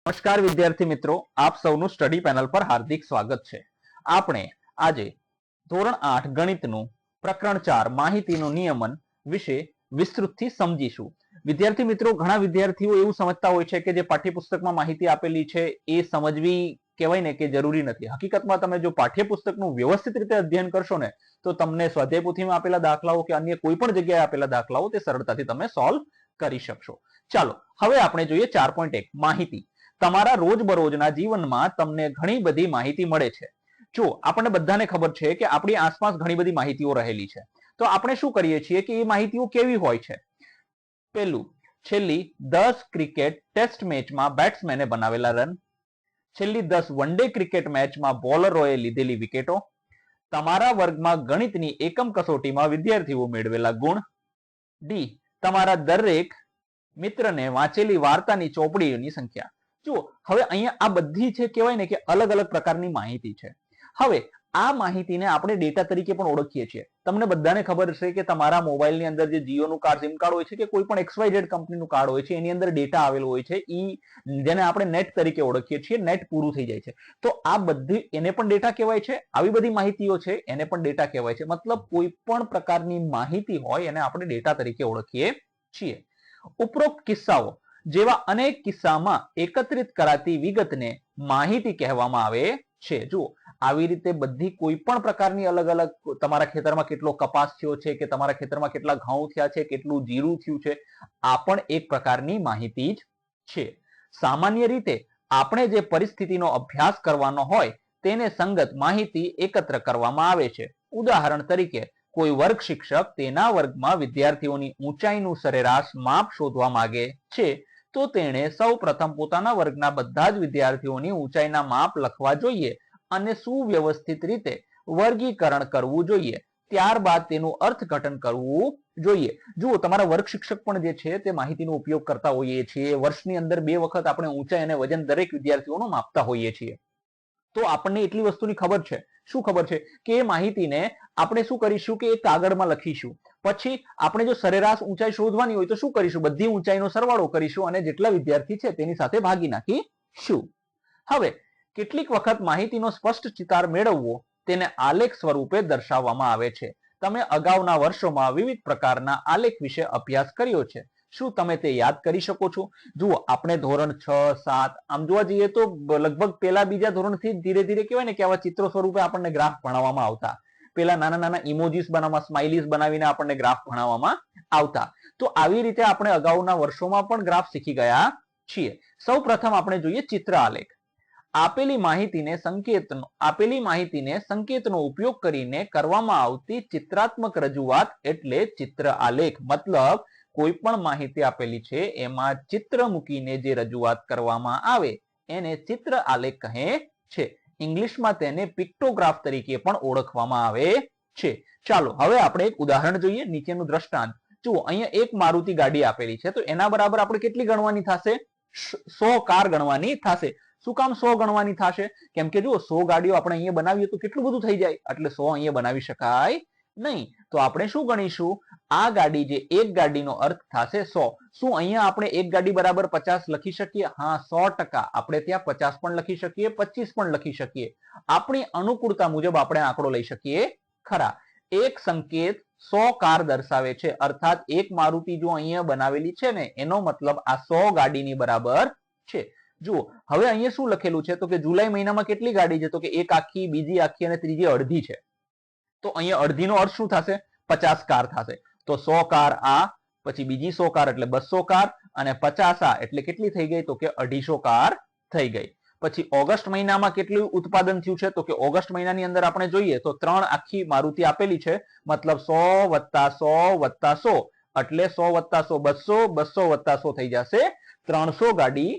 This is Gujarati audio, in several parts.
નમસ્કાર વિદ્યાર્થી મિત્રો, આપ સૌનું સ્ટડી પેનલ પર હાર્દિક સ્વાગત છે. આપણે આજે ધોરણ 8 ગણિતનું પ્રકરણ 4 માહિતીનું નિયમન વિશે વિસ્તૃતથી સમજીશું. વિદ્યાર્થી મિત્રો, ઘણા વિદ્યાર્થીઓ એવું સમજતા હોય છે કે જે પાઠ્યપુસ્તકમાં માહિતી આપેલી છે એ સમજવી કહેવાય ને કે જરૂરી નથી. હકીકતમાં તમે જો પાઠ્યપુસ્તકનું વ્યવસ્થિત રીતે અધ્યયન કરશો ને તો તમને સ્વાધ્યાય પોથીમાં આપેલા દાખલાઓ કે અન્ય કોઈ પણ જગ્યાએ આપેલા દાખલાઓ તે સરળતાથી તમે સોલ્વ કરી શકશો. ચાલો હવે આપણે જોઈએ 4.1 માહિતી. તમારા રોજબરોજના જીવનમાં તમને ઘણી બધી માહિતી મળે છે. જો આપણને બધાને ખબર છે કે આપણી આસપાસ ઘણી બધી માહિતીઓ રહેલી છે, તો આપણે શું કરીએ છીએ કે એ માહિતીઓ કેવી હોય છે? પહેલું, છેલ્લી 10 ક્રિકેટ ટેસ્ટ મેચમાં બેટ્સમેને બનાવેલા રન, છેલ્લી 10 વન ડે ક્રિકેટ મેચમાં બોલરોએ લીધેલી વિકેટો, તમારા વર્ગમાં ગણિતની એકમ કસોટીમાં વિદ્યાર્થીઓ મેળવેલા ગુણ, ડી તમારા દરેક મિત્રને વાંચેલી વાર્તાની ચોપડીઓની સંખ્યા. જુઓ, હવે અહીંયા આ બધી છે કહેવાય ને કે અલગ અલગ પ્રકારની માહિતી છે. હવે આ માહિતીને આપણે ડેટા તરીકે પણ ઓળખીએ છીએ. તમને બધાને ખબર છે કે તમારા મોબાઈલની અંદર જે જીઓનું કાર્ડ, સિમ કાર્ડ હોય છે કે કોઈ પણ XYZ કંપનીનું કાર્ડ હોય છે, એની અંદર ડેટા આવેલો હોય છે, જેને આપણે નેટ તરીકે ઓળખીએ છીએ. નેટ પૂરું થઈ જાય છે તો આ બધી એને પણ ડેટા કહેવાય છે. આવી બધી માહિતીઓ છે એને પણ ડેટા કહેવાય છે. મતલબ કોઈ પણ પ્રકારની માહિતી હોય એને આપણે ડેટા તરીકે ઓળખીએ છીએ. ઉપરોક્ત કિસ્સાઓ જેવા અનેક કિસ્સામાં એકત્રિત કરાતી વિગતને માહિતી કહેવામાં આવે છે. જુઓ, આવી રીતે બધી કોઈ પણ પ્રકારની અલગ અલગ, તમારા ખેતરમાં કેટલો કપાસ થયો છે કે તમારા ખેતરમાં કેટલા ઘઉં થયા છે, કેટલું જીરું થયું છે, આ પણ એક પ્રકારની માહિતી જ છે. સામાન્ય રીતે આપણે જે પરિસ્થિતિનો અભ્યાસ કરવાનો હોય તેને સંગત માહિતી એકત્ર કરવામાં આવે છે. ઉદાહરણ તરીકે કોઈ વર્ગ શિક્ષક તેના વર્ગમાં વિદ્યાર્થીઓની ઊંચાઈનું સરેરાશ માપ શોધવા માંગે છે તો તેણે સૌ પ્રથમ પોતાના વર્ગના બધા જ વિદ્યાર્થીઓની ઊંચાઈના માપ લખવા જોઈએ અને સુવ્યવસ્થિત રીતે વર્ગીકરણ કરવું જોઈએ. ત્યારબાદ તેનું અર્થઘટન કરવું જોઈએ. જુઓ, તમારા વર્ગ શિક્ષક પણ જે છે તે માહિતીનો ઉપયોગ કરતા હોઈએ છીએ. વર્ષની અંદર 2 વખત આપણે ઊંચાઈ અને વજન દરેક વિદ્યાર્થીઓનું માપતા હોઈએ છીએ. તો આપણને એટલી વસ્તુની ખબર છે. શું ખબર છે? કે એ માહિતીને આપણે શું કરીશું કે એક કાગળમાં લખીશું. પછી આપણે જો સરેરાશ ઊંચાઈ શોધવાની હોય તો શું કરીશું? બધી ઊંચાઈનો સરવાળો કરીશું અને જેટલા વિદ્યાર્થી છે તેની સાથે ભાગી નાખીશું. હવે કેટલીક વખત માહિતીનો સ્પષ્ટ ચિતાર મેળવવો તેને આલેખ સ્વરૂપે દર્શાવવામાં આવે છે. તમે અગાઉના વર્ષોમાં વિવિધ પ્રકારના આલેખ વિશે અભ્યાસ કર્યો છે. શું તમે તે યાદ કરી શકો છો? જુઓ, આપણે ધોરણ 6, 7 આમ જોવા જઈએ તો લગભગ પેલા બીજા ધોરણથી ધીરે ધીરે કહેવાય ને કે આવા ચિત્રો સ્વરૂપે આપણને ગ્રાફ ભણાવવામાં આવતા. પેલા નાના નાના ઇમોજીસ બનાવવામાં, સ્માઇલીસ બનાવીને આપણને ગ્રાફ ભણાવવામાં આવતા. તો આવી રીતે આપણે અગાઉના વર્ષોમાં પણ ગ્રાફ શીખી ગયા છીએ. સૌ પ્રથમ આપણે જોઈએ ચિત્ર આલેખ. આપેલી માહિતીને સંકેતનો ઉપયોગ કરીને કરવામાં આવતી ચિત્રાત્મક રજૂઆત એટલે ચિત્ર આલેખ. મતલબ કોઈ પણ માહિતી આપેલી છે એમાં ચિત્ર મૂકીને જે રજૂઆત કરવામાં આવે એને ચિત્ર આલેખ કહે છે. ઇંગ્લિશમાં તેને પિક્ટોગ્રાફ તરીકે પણ ઓળખવામાં આવે છે. ચાલો હવે આપણે એક ઉદાહરણ જોઈએ. નીચેનું દ્રષ્ટાંત જુઓ. અહીંયા એક મારુતિ ગાડી આપેલી છે તો એના બરાબર આપણે કેટલી ગણવાની થશે? 100 કાર ગણવાની થશે. શું કામ 100 ગણવાની થશે? કેમ કે જુઓ, 100 ગાડીઓ આપણે અહીંયા બનાવીએ તો કેટલું બધું થઈ જાય, એટલે 100 અહીંયા બનાવી શકાય નહીં. તો આપણે શું ગણીશું? આ ગાડી જે એક ગાડીનો અર્થ થશે 100. શું અહીંયા આપણે એક ગાડી બરાબર 50 લખી શકીએ? હા, 100%. આપણે ત્યાં 50 પણ લખી શકીએ, 25 પણ લખી શકીએ. આપણી અનુકૂળતા મુજબ આપણે આંકડો લઈ શકીએ ખરા. એક સંકેત 100 કાર દર્શાવે છે, અર્થાત એક મારુતિ જો અહીંયા બનાવેલી છે ને એનો મતલબ આ 100 ગાડીની બરાબર છે. જુઓ, હવે અહીંયા શું લખેલું છે તો કે જુલાઈ મહિનામાં કેટલી ગાડી છે તો કે એક આખી, બીજી આખી અને ત્રીજી અડધી છે. તો અહીંયા અડધીનો અર્થ શું થશે? 50 કાર થશે. તો 100 કાર આ, પછી બીજી 100 કાર એટલે 200 કાર અને 50 આ એટલે કેટલી થઈ ગઈ તો કે 250 કાર થઈ ગઈ. પછી ઓગસ્ટ મહિનામાં કેટલું ઉત્પાદન થયું છે તો કે ઓગસ્ટ મહિનાની અંદર આપણે જોઈએ તો 3 આખી મારુતિ આપેલી છે. મતલબ 100 + 100 + 100 એટલે 100 + 100 200, 200 + 100 થઈ જશે 300 ગાડી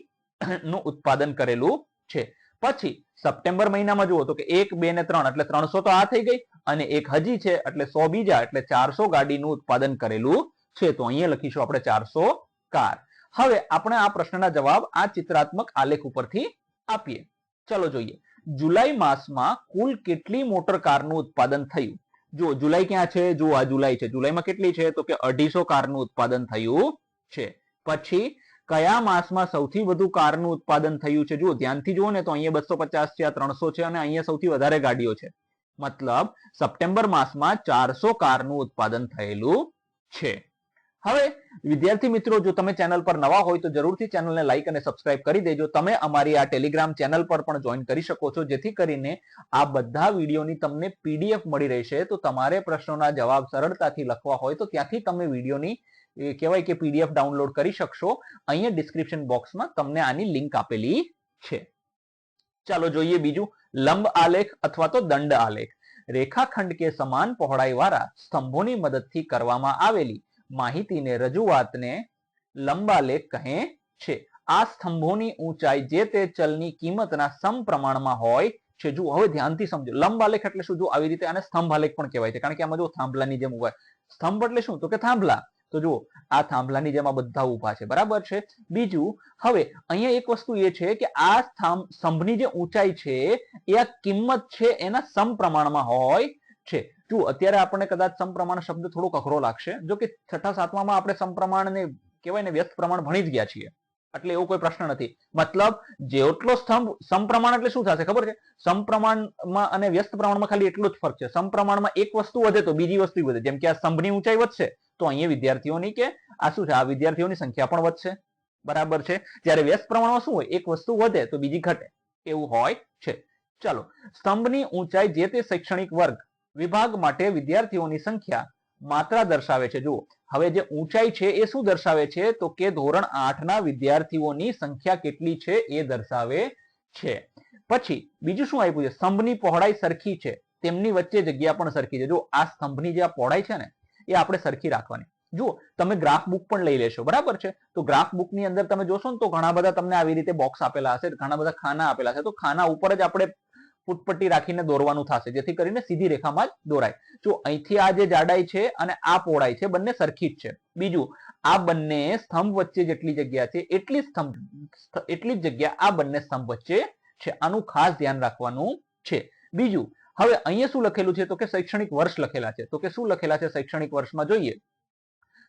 નું ઉત્પાદન કરેલું છે. પછી સપ્ટેમ્બર મહિનામાં જુઓ તો કે 1, 2 ને 3 એટલે 300 તો આ થઈ ગઈ અને એક હજી છે એટલે 100 બીજા એટલે 400 ગાડીનું ઉત્પાદન કરેલું છે. તો અહીંયા લખીશું આપણે 400 કાર. હવે આપણે આ પ્રશ્નના જવાબ આ ચિત્રાત્મક આલેખ ઉપરથી આપીએ. ચલો જોઈએ. જુલાઈ માસમાં કુલ કેટલી મોટર કારનું ઉત્પાદન થયું? જો જુલાઈ ક્યાં છે? જો આ જુલાઈ છે. જુલાઈમાં કેટલી છે તો કે 250 કારનું ઉત્પાદન થયું છે. પછી કયા માસમાં સૌથી વધુ કારનું ઉત્પાદન થયું છે? જુઓ ધ્યાનથી જુઓ ને તો અહીંયા 250 છે, આ 300 છે અને અહીંયા સૌથી વધારે ગાડીઓ છે. મતલબ સપ્ટેમ્બર માસમાં 400 કારનું ઉત્પાદન થયેલું છે. હવે વિદ્યાર્થી મિત્રો, જો તમે ચેનલ પર નવા હોય તો જરૂરથી ચેનલને લાઈક અને સબસ્ક્રાઇબ કરી દેજો. તમે અમારી આ ટેલિગ્રામ ચેનલ પર પણ જોઈન કરી શકો છો, જેથી કરીને આ બધા વિડીયોની તમને પીડીએફ મળી રહેશે. તો તમારે પ્રશ્નોના જવાબ સરળતાથી લખવા હોય તો ત્યાંથી તમે વિડીયોની કહેવાય કે પીડીએફ ડાઉનલોડ કરી શકશો. અહીંયા ડિસ્ક્રિપ્શન બોક્સમાં તમને આની લિંક આપેલી છે. ચાલો જોઈએ બીજું, લંબ આલેખ અથવા તો દંડ આલેખ. રેખાખંડ કે સમાન પહોળાઈ વાળા સ્તંભોની મદદથી કરવામાં આવેલી માહિતીને રજૂઆતને લંબાલેખ કહે છે. આ સ્તંભોની ઊંચાઈ જે તે ચલની કિંમતના સમપ્રમાણમાં હોય છે. જુઓ હવે ધ્યાનથી સમજો, લંબાલેખ એટલે શું? જો આવી રીતે આને સ્તંભ આલેખ પણ કહેવાય છે, કારણ કે આમાં જો થાંભલાની જેમ ઉભા. સ્તંભ એટલે શું? તો કે થાંભલા. તો જુઓ આ થાંભલાની જેમ આ બધા ઉભા છે, બરાબર છે. બીજું, હવે અહીંયા એક વસ્તુ એ છે કે આ સ્તંભની જે ઊંચાઈ છે એ આ કિંમત છે એના સમપ્રમાણમાં હોય છે. જો અત્યારે આપણને કદાચ સમપ્રમાણ શબ્દ થોડોક અઘરો લાગશે, જો કે છઠ્ઠા સાતમામાં આપણે સમપ્રમાણને કહેવાય ને વ્યસ્ત પ્રમાણ ભણી જ ગયા છીએ, એટલે એવો કોઈ પ્રશ્ન નથી. મતલબ જેટલો સ્તંભ, સમપ્રમાણ એટલે શું થશે ખબર છે? સમપ્રમાણમાં અને વ્યસ્ત પ્રમાણમાં ખાલી એટલો જ ફરક છે. સમપ્રમાણમાં એક વસ્તુ વધે તો બીજી વસ્તુ વધે. જેમ કે આ સ્તંભની ઊંચાઈ વધશે તો અહીંયા વિદ્યાર્થીઓની કે આ શું છે, આ વિદ્યાર્થીઓની સંખ્યા પણ વધશે, બરાબર છે. જ્યારે વ્યસ્ત પ્રમાણમાં શું હોય? એક વસ્તુ વધે તો બીજી ઘટે, એવું હોય છે. ચાલો, સ્તંભની ઊંચાઈ જે તે શૈક્ષણિક વર્ગ વિભાગ માટે વિદ્યાર્થીઓની સંખ્યા માત્રા દર્શાવે છે. જુઓ હવે જે ઊંચાઈ છે એ શું દર્શાવે છે? તો કે ધોરણ 8 ના વિદ્યાર્થીઓની સંખ્યા કેટલી છે એ દર્શાવે છે. પછી બીજું શું આપ્યું છે? સ્તંભની પહોળાઈ સરખી છે, તેમની વચ્ચે જગ્યા પણ સરખી છે. જો આ સ્તંભની જે આ પહોળાઈ છે ને એ આપણે સરખી રાખવાની. જુઓ તમે ગ્રાફ બુક પણ લઈ લેશો, બરાબર છે. તો ગ્રાફ બુક ની અંદર તમે જોશો ને તો ઘણા બધા તમને આવી રીતે બોક્સ આપેલા હશે, ઘણા બધા ખાના આપેલા હશે. તો ખાના ઉપર જ આપણે ફૂટપટ્ટી રાખીને દોરવાનું થશે, જેથી કરીને સીધી રેખામાં જ દોરાય. જો અહીંથી આ જે જાડાઈ છે અને આ પહોળાઈ છે બંને સરખી જ છે. બીજું, આ બંને સ્તંભ વચ્ચે જેટલી જગ્યા છે એટલી જ જગ્યા આ બંને સ્તંભ વચ્ચે છે. આનું ખાસ ધ્યાન રાખવાનું છે. બીજું, હવે અહીંયા શું લખેલું છે? તો કે શૈક્ષણિક વર્ષ લખેલા છે. તો કે શું લખેલા છે શૈક્ષણિક વર્ષમાં? જોઈએ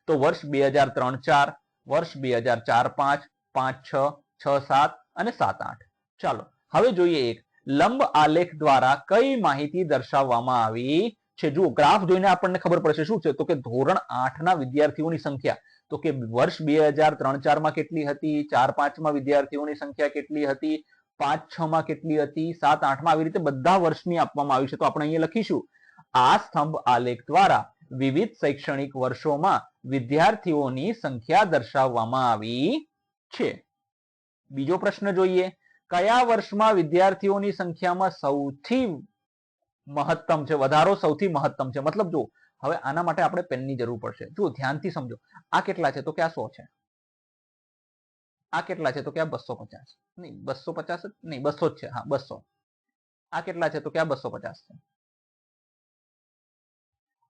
તો વર્ષ 2003-4, વર્ષ 2004-5, 5-6, 6-7 અને 7-8. ચાલો હવે જોઈએ એક લંબ આલેખ દ્વારા કઈ માહિતી દર્શાવવામાં આવી છે? જુઓ ગ્રાફ જોઈને આપણને ખબર પડશે શું છે? તો કે ધોરણ 8 ના વિદ્યાર્થીઓની સંખ્યા. તો કે વર્ષ 2003-4 માં કેટલી હતી, 4-5 માં વિદ્યાર્થીઓની સંખ્યા કેટલી હતી, 5-6 માં કેટલી હતી, 7-8 માં, આવી રીતે બધા વર્ષની આપવામાં આવી છે. તો આપણે અહીંયા લખીશું આ સ્તંભ આલેખ દ્વારા વિવિધ શૈક્ષણિક વર્ષોમાં વિદ્યાર્થીઓની સંખ્યા દર્શાવવામાં આવી છે. બીજો પ્રશ્ન જોઈએ, કયા વર્ષમાં વિદ્યાર્થીઓની સંખ્યામાં સૌથી મહત્તમ છે, વધારો સૌથી મહત્તમ છે? મતલબ જો હવે આના માટે આપણે પેનની જરૂર પડશે. જો ધ્યાનથી સમજો, આ કેટલા છે? તો કે આ 100 છે. આ કેટલા છે? તો કે આ 250 નહીં, 250 જ નહીં, 200 જ છે. હા 200. આ કેટલા છે? તો કે આ 250 છે.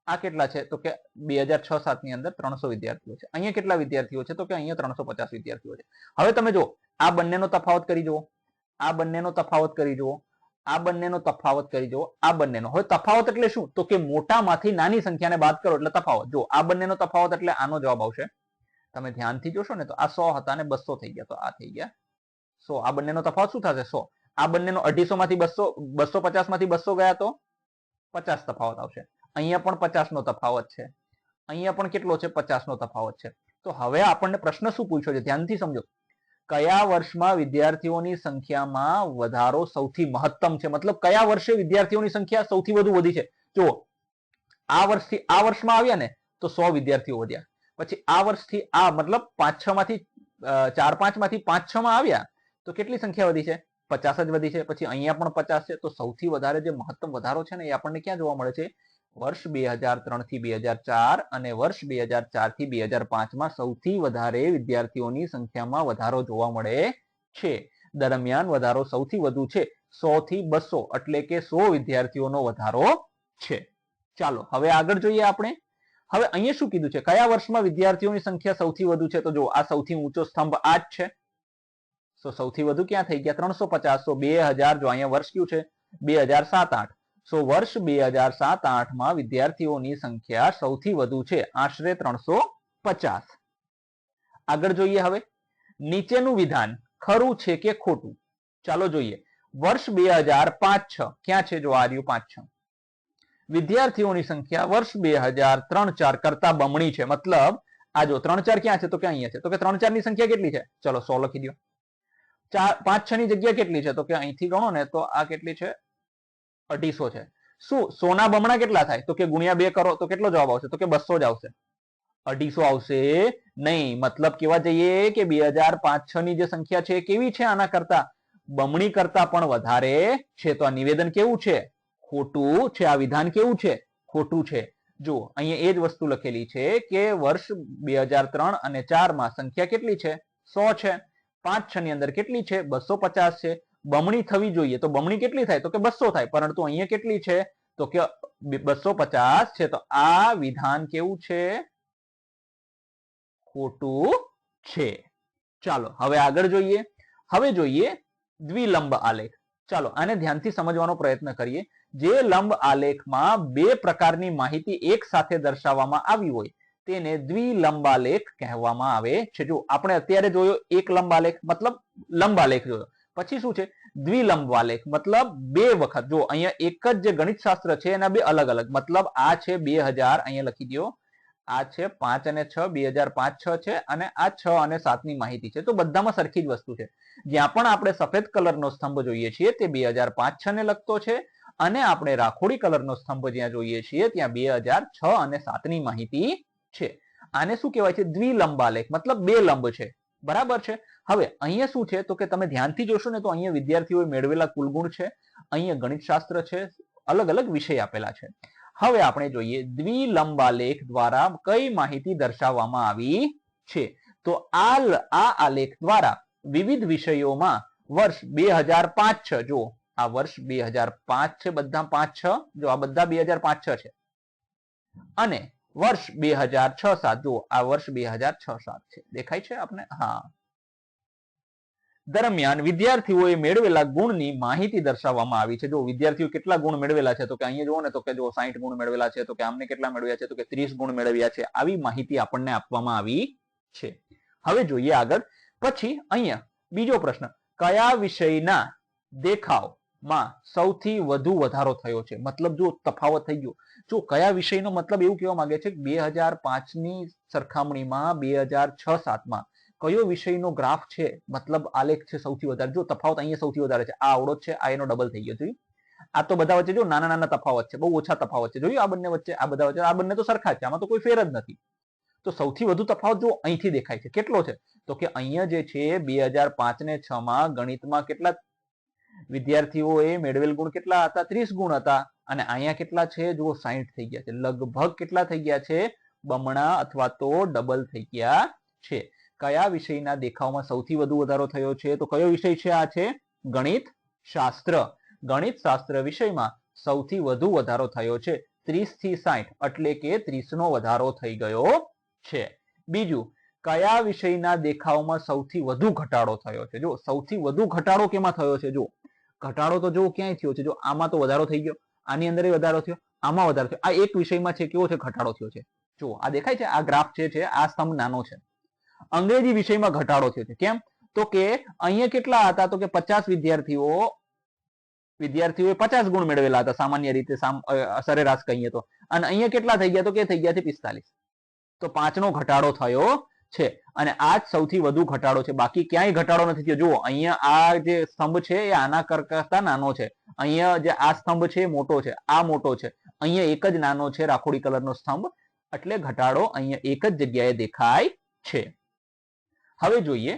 આ કેટલા છે? તો કે 2006-7 ની અંદર 300 વિદ્યાર્થીઓ છે. અહીંયા કેટલા વિદ્યાર્થીઓ છે? તો કે અહીંયા 350 વિદ્યાર્થીઓ છે. હવે તમે જો આ બંનેનો તફાવત કરી જુઓ, આ બંનેનો તફાવત કરી જુઓ, આ બંનેનો તફાવત કરી જુઓ, આ બંનેનો. હવે તફાવત એટલે શું? તો કે મોટામાંથી નાની સંખ્યાને બાદ કરો એટલે તફાવત. જો આ બંનેનો તફાવત એટલે આનો જવાબ આવશે. તમે ધ્યાનથી જોશો ને તો આ 100 હતા અને 200 થઈ ગયા, તો આ થઈ ગયા 100. આ બંનેનો તફાવત શું થશે? 100. આ બંનેનો 250 માંથી 250 માંથી 200 ગયા તો 50 તફાવત આવશે. અહીંયા પણ 50 નો તફાવત છે, અહીંયા પણ કેટલો છે? 50 નો તફાવત છે. તો હવે આપણને પ્રશ્ન શું પૂછ્યો છે? ધ્યાનથી સમજો, કયા વર્ષમાં વિદ્યાર્થીઓની સંખ્યામાં વધારો સૌથી મહત્તમ છે? મતલબ કયા વર્ષે વિદ્યાર્થીઓની સંખ્યા સૌથી વધુ વધી છે? જો આ વર્ષથી આ વર્ષમાં આવ્યા ને તો 100 વિદ્યાર્થીઓ વધ્યા. પછી આ વર્ષથી આ મતલબ 5-6 માંથી 4-5 માંથી 5-6 માં આવ્યા તો કેટલી સંખ્યા વધી છે? 50 જ વધી છે. પછી અહીંયા પણ 50 છે. તો સૌથી વધારે જે મહત્તમ વધારો છે ને એ આપણને ક્યાં જોવા મળે છે? વર્ષ 2003 થી 2004 અને વર્ષ 2004 થી 2005 માં સૌથી વધારે વિદ્યાર્થીઓની સંખ્યામાં વધારો જોવા મળે છે. દરમિયાન વધારો સૌથી વધુ છે 100 થી 200, એટલે કે 100 વિદ્યાર્થીઓનો વધારો છે. ચાલો હવે આગળ જોઈએ આપણે. હવે અહીંયા શું કીધું છે? કયા વર્ષમાં વિદ્યાર્થીઓની સંખ્યા સૌથી વધુ છે? તો જો આ સૌથી ઊંચો સ્તંભ આ જ છે. તો સૌથી વધુ ક્યાં થઈ ગયા? 350. તો 2000, જો અહીંયા વર્ષ કયું છે? 2007-8. સો વર્ષ 2007-8 માં વિદ્યાર્થીઓની સંખ્યા સૌથી વધુ છે, આશરે 350. આગળ જોઈએ હવે નીચેનું વિધાન ખરું છે કે ખોટું? ચાલો જોઈએ. વર્ષ 2005-6 ક્યાં છે? જો આ રહ્યું 5-6. વિદ્યાર્થીઓની સંખ્યા વર્ષ 2003-4 કરતા બમણી છે. મતલબ આ જો 3-4 ક્યાં છે? તો કે અહીંયા છે. તો કે 3-4 ની સંખ્યા કેટલી છે? ચલો 100 લખી દો. 5-6 ની જગ્યા કેટલી છે? તો કે અહીંથી ગણો ને તો આ કેટલી છે? 250 છે. શું 100 ના બમણા કેટલા થાય? તો કે ગુણ્યા 2 કરો તો કેટલો જવાબ આવશે? તો કે 200 જ આવશે. 250 આવશે નહીં. મતલબ કેવા જઈએ કે 2005-6 ની જે સંખ્યા છે કેવી છે? આના કરતા બમણી કરતા પણ વધારે છે. તો આ નિવેદન કેવું છે? ખોટું છે. આ વિધાન કેવું છે? ખોટું છે. જો અહીંયા એ જ વસ્તુ લખેલી છે કે વર્ષ 2003 અને 4 માં સંખ્યા કેટલી છે? 100 છે. 5-6 ની અંદર કેટલી છે? 250 છે. બમણી થવી જોઈએ તો બમણી કેટલી થાય? તો કે 200 થાય. પરંતુ અહીંયા કેટલી છે? તો કે 250 છે. તો આ વિધાન કેવું છે? ખોટું છે. ચાલો હવે આગળ જોઈએ. હવે જોઈએ દ્વિલંબ આલેખ. ચાલો આને ધ્યાનથી સમજવાનો પ્રયત્ન કરીએ. જે લંબ આલેખમાં બે પ્રકારની માહિતી એક સાથે દર્શાવવામાં આવી હોય તેને દ્વિલંબાલેખ કહેવામાં આવે છે. જો આપણે અત્યારે જોયો એક લંબાલેખ મતલબ લંબાલેખ જોયો. પછી શું છે? દ્વિલંબાલેખ મતલબ બે વખત. જો અહીંયા એક જ જે ગણિત શાસ્ત્ર છે એના બે અલગ અલગ. મતલબ આ છે 2000, અહીંયા લખી દો. આ છે 5 અને 6, 2005-6 છે અને આ 6 અને 7 ની માહિતી છે. તો બધામાં સરખી જ વસ્તુ છે. જ્યાં પણ આપણે સફેદ કલરનો સ્તંભ જોઈએ છીએ તે 2005-6 ને લગતો છે અને આપણે રાખોડી કલરનો સ્તંભ જ્યાં જોઈએ છીએ ત્યાં 2006 અને 7 ની માહિતી છે. આને શું કહેવાય છે? દ્વિલંબાલેખ મતલબ બે લંબ છે. બરાબર છે. હવે અહીંયા શું છે? તો કે તમે ધ્યાનથી જોશો ને તો અહીંયા વિદ્યાર્થીઓએ મેળવેલા કુલ ગુણ છે, અહીંયા ગણિત શાસ્ત્ર છે, અલગ અલગ વિષય આપેલા છે. હવે આપણે જોઈએ દ્વિલંબાલેખ દ્વારા કઈ માહિતી દર્શાવવામાં આવી છે. તો આ આલેખ દ્વારા વિવિધ વિષયોમાં વર્ષ 2005-6 જો આ વર્ષ 2005 છે, બધા 5-6 જો આ બધા 2005-6 છે અને વર્ષ 2006-7 જો આ વર્ષ 2006-7 છે. દેખાય છે આપને? હા. દરમિયાન વિદ્યાર્થીઓએ મેળવેલા ગુણની માહિતી દર્શાવવામાં આવી છે. જો વિદ્યાર્થીઓ કેટલા ગુણ મેળવેલા છે તો કે અહીંયા જુઓ ને તો કે જો 60 ગુણ મેળવેલા છે, તો કે આમને કેટલા મેળવ્યા છે? તો કે 30 ગુણ મેળવ્યા છે. આવી માહિતી આપણને આપવામાં આવી છે. હવે જોઈએ આગળ. પછી અહીંયા બીજો પ્રશ્ન, કયા વિષયના દેખાવમાં સૌથી વધુ વધારો થયો છે? મતલબ જો તફાવત થઈ ગયો. જો કયા વિષયનો મતલબ એવું કહેવા માંગે છે કે 2005 ની સરખામણીમાં 2006-7 કયો વિષયનો ગ્રાફ છે મતલબ આલેખ છે સૌથી વધારે? જો તફાવત અહીંયા સૌથી વધારે છે. આ આવડો છે, આ એનો ડબલ થઈ ગયો. જોયું? આ તો બધા વચ્ચે જો નાના નાના તફાવત છે, બહુ ઓછા તફાવત છે. જોયું? આ બંને વચ્ચે, આ બધા વચ્ચે, આ બંને તો સરખા છે, આમાં તો કોઈ ફેર જ નથી. તો સૌથી વધુ તફાવત જો અહીંથી દેખાય છે. કેટલો છે? તો કે અહીંયા જે છે 2005 ને 6 માં ગણિતમાં કેટલા વિદ્યાર્થીઓએ મેળવેલ ગુણ કેટલા હતા? 30 ગુણ હતા. અને અહીંયા કેટલા છે? જુઓ 60 થઈ ગયા છે. લગભગ કેટલા થઈ ગયા છે? બમણા અથવા તો ડબલ થઈ ગયા છે. કયા વિષયના દેખાવમાં સૌથી વધુ વધારો થયો છે? તો કયો વિષય છે? આ છે ગણિત શાસ્ત્ર. ગણિત શાસ્ત્ર વિષયમાં સૌથી વધુ વધારો થયો છે 30 થી 60, એટલે કે 30 નો વધારો થઈ ગયો છે. બીજું, કયા વિષયના દેખાવમાં સૌથી વધુ ઘટાડો થયો છે? જો સૌથી વધુ ઘટાડો કેમાં થયો છે? જો ઘટાડો તો જો ક્યાંય થયો છે? જો આમાં તો વધારો થઈ ગયો, આની અંદર વધારો થયો, આમાં વધારો થયો. આ એક વિષયમાં છે કેવો છે? ઘટાડો થયો છે. જો આ દેખાય છે? આ ગ્રાફ છે, આ સ્તંભ નાનો છે. અંગ્રેજી વિષયમાં ઘટાડો થયો છે. કેમ? તો કે અહીંયા કેટલા હતા? તો કે 50 વિદ્યાર્થીઓએ 50 ગુણ મેળવેલા હતા સામાન્ય રીતે, સરેરાશ કહીએ તો. અને અહીંયા કેટલા થઈ ગયા? તો કે થઈ ગયા છે 45. તો 5 નો ઘટાડો થયો છે. અને આ જ સૌથી વધુ ઘટાડો છે. બાકી ક્યાંય ઘટાડો નથી થયો. જુઓ અહીંયા આ જે સ્તંભ છે એ આના કરતા નાનો છે. અહીંયા જે આ સ્તંભ છે એ મોટો છે, આ મોટો છે. અહીંયા એક જ નાનો છે રાખોડી કલરનો સ્તંભ. એટલે ઘટાડો અહીંયા એક જ જગ્યાએ દેખાય છે. હવે જોઈએ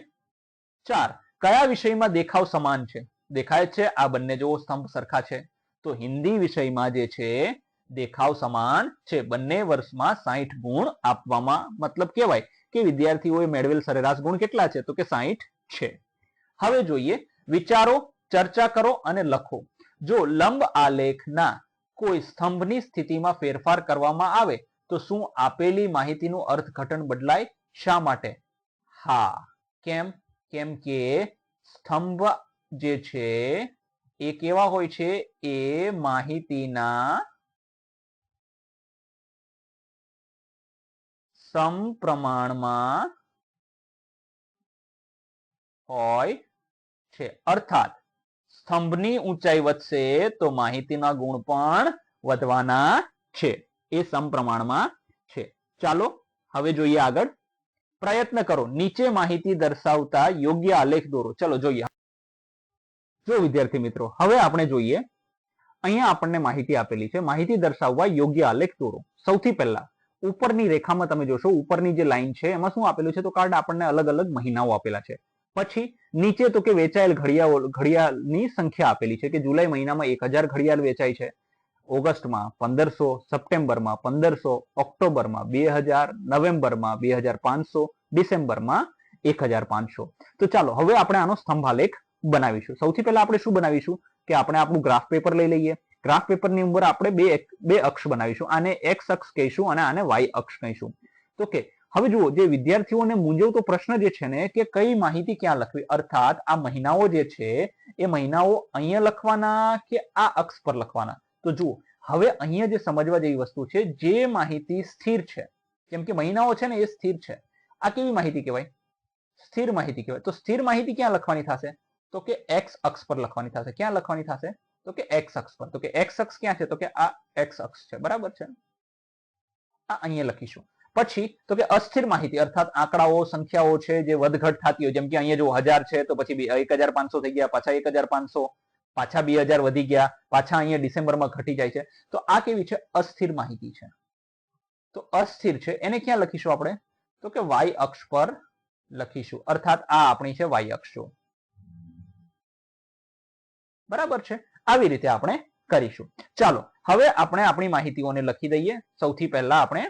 4, કયા વિષયમાં દેખાવ સમાન છે? દેખાય છે આ બંને જો સ્તંભ સરખા છે. તો હિન્દી વિષયમાં જે છે દેખાવ સમાન છે. બંને વર્ષમાં 60 ગુણ આપવામાં, મતલબ કહેવાય કે વિદ્યાર્થીઓએ મેળવેલ સરેરાશ ગુણ કેટલા છે? તો કે 60 છે. હવે જોઈએ વિચારો, ચર્ચા કરો અને લખો. જો લંબ આલેખના કોઈ સ્તંભની સ્થિતિમાં ફેરફાર કરવામાં આવે તો શું આપેલી માહિતીનું અર્થઘટન બદલાય? શા માટે? હા. કેમ? કેમ કે સ્તંભ જે છે એ કેવા હોય છે? એ માહિતીના સમપ્રમાણમાં હોય છે. અર્થાત સ્તંભની ઊંચાઈ વધશે તો માહિતીના ગુણ પણ વધવાના છે. એ સમપ્રમાણમાં છે. ચાલો હવે જોઈએ આગળ. પ્રયત્ન કરો, નીચે માહિતી દર્શાવતા યોગ્ય આલેખ દોરો. ચલો જોઈએ. જો વિદ્યાર્થી મિત્રો, હવે આપણે જોઈએ, અહીંયા આપણને માહિતી આપેલી છે. માહિતી દર્શાવવા યોગ્ય આલેખ દોરો. સૌથી પહેલા ઉપરની રેખામાં તમે જોશો, ઉપરની જે લાઈન છે એમાં શું આપેલું છે? તો કાર્ડ આપણને અલગ અલગ મહિનાઓ આપેલા છે. પછી નીચે તો કે વેચાયેલ ઘડિયાળની સંખ્યા આપેલી છે કે જુલાઈ મહિનામાં 1000 ઘડિયાળ વેચાય છે, ઓગસ્ટમાં 1500, સપ્ટેમ્બરમાં 1500, ઓક્ટોબરમાં 2000, નવેમ્બરમાં 2500, ડિસેમ્બરમાં 1500. તો ચાલો હવે આપણે આનો સ્તંભાલેખ બનાવીશું. સૌથી પહેલા આપણે શું બનાવીશું કે આપણે આપણું ગ્રાફ પેપર લઈ લઈએ. ગ્રાફ પેપરની ઉપર આપણે બે અક્ષ બનાવીશું. આને એક્સ અક્ષ કહીશું અને આને વાય અક્ષ કહીશું. તો કે હવે જુઓ, જે વિદ્યાર્થીઓને મૂંઝવતો પ્રશ્ન જે છે ને કે કઈ માહિતી ક્યાં લખવી, અર્થાત આ મહિનાઓ જે છે એ મહિનાઓ અહીંયા લખવાના કે આ અક્ષ પર લખવાના. તો જુઓ, હવે અહીંયા જે સમજવા જેવી વસ્તુ છે, જે માહિતી સ્થિર છે, કેમ કે મહિનાઓ છે ને એ સ્થિર છે. આ કેવી માહિતી કહેવાય? સ્થિર માહિતી કહેવાય. તો સ્થિર માહિતી ક્યાં લખવાની થશે? તો કે એક્સ અક્ષ પર લખવાની થશે. ક્યાં લખવાની થશે? તો કે એક્સ અક્ષ પર. તો કે એક્સ અક્ષ ક્યાં છે? તો કે આ એક્સ અક્ષ છે, બરાબર છે. આ અહીંયા લખીશું. પછી તો કે અસ્થિર માહિતી, અર્થાત આંકડાઓ, સંખ્યાઓ છે જે વધઘટ થતી હોય, જેમ કે અહીંયા જો 1000 છે તો પછી 1500 થઈ ગયા, પાછા 1500, પાછા 2000 વધી ગયા, પાછા અહીંયા ડિસેમ્બરમાં ઘટી જાય છે. તો આ કેવી છે? અસ્થિર માહિતી છે. તો અસ્થિર છે એને ક્યાં લખીશું આપણે? તો કે વાય અક્ષ પર લખીશું. અર્થાત આ આપણી છે વાય અક્ષ. બરાબર છે. આવી રીતે આપણે કરીશું. ચાલો હવે આપણે આપણી માહિતીઓને લખી દઈએ. સૌથી પહેલા આપણે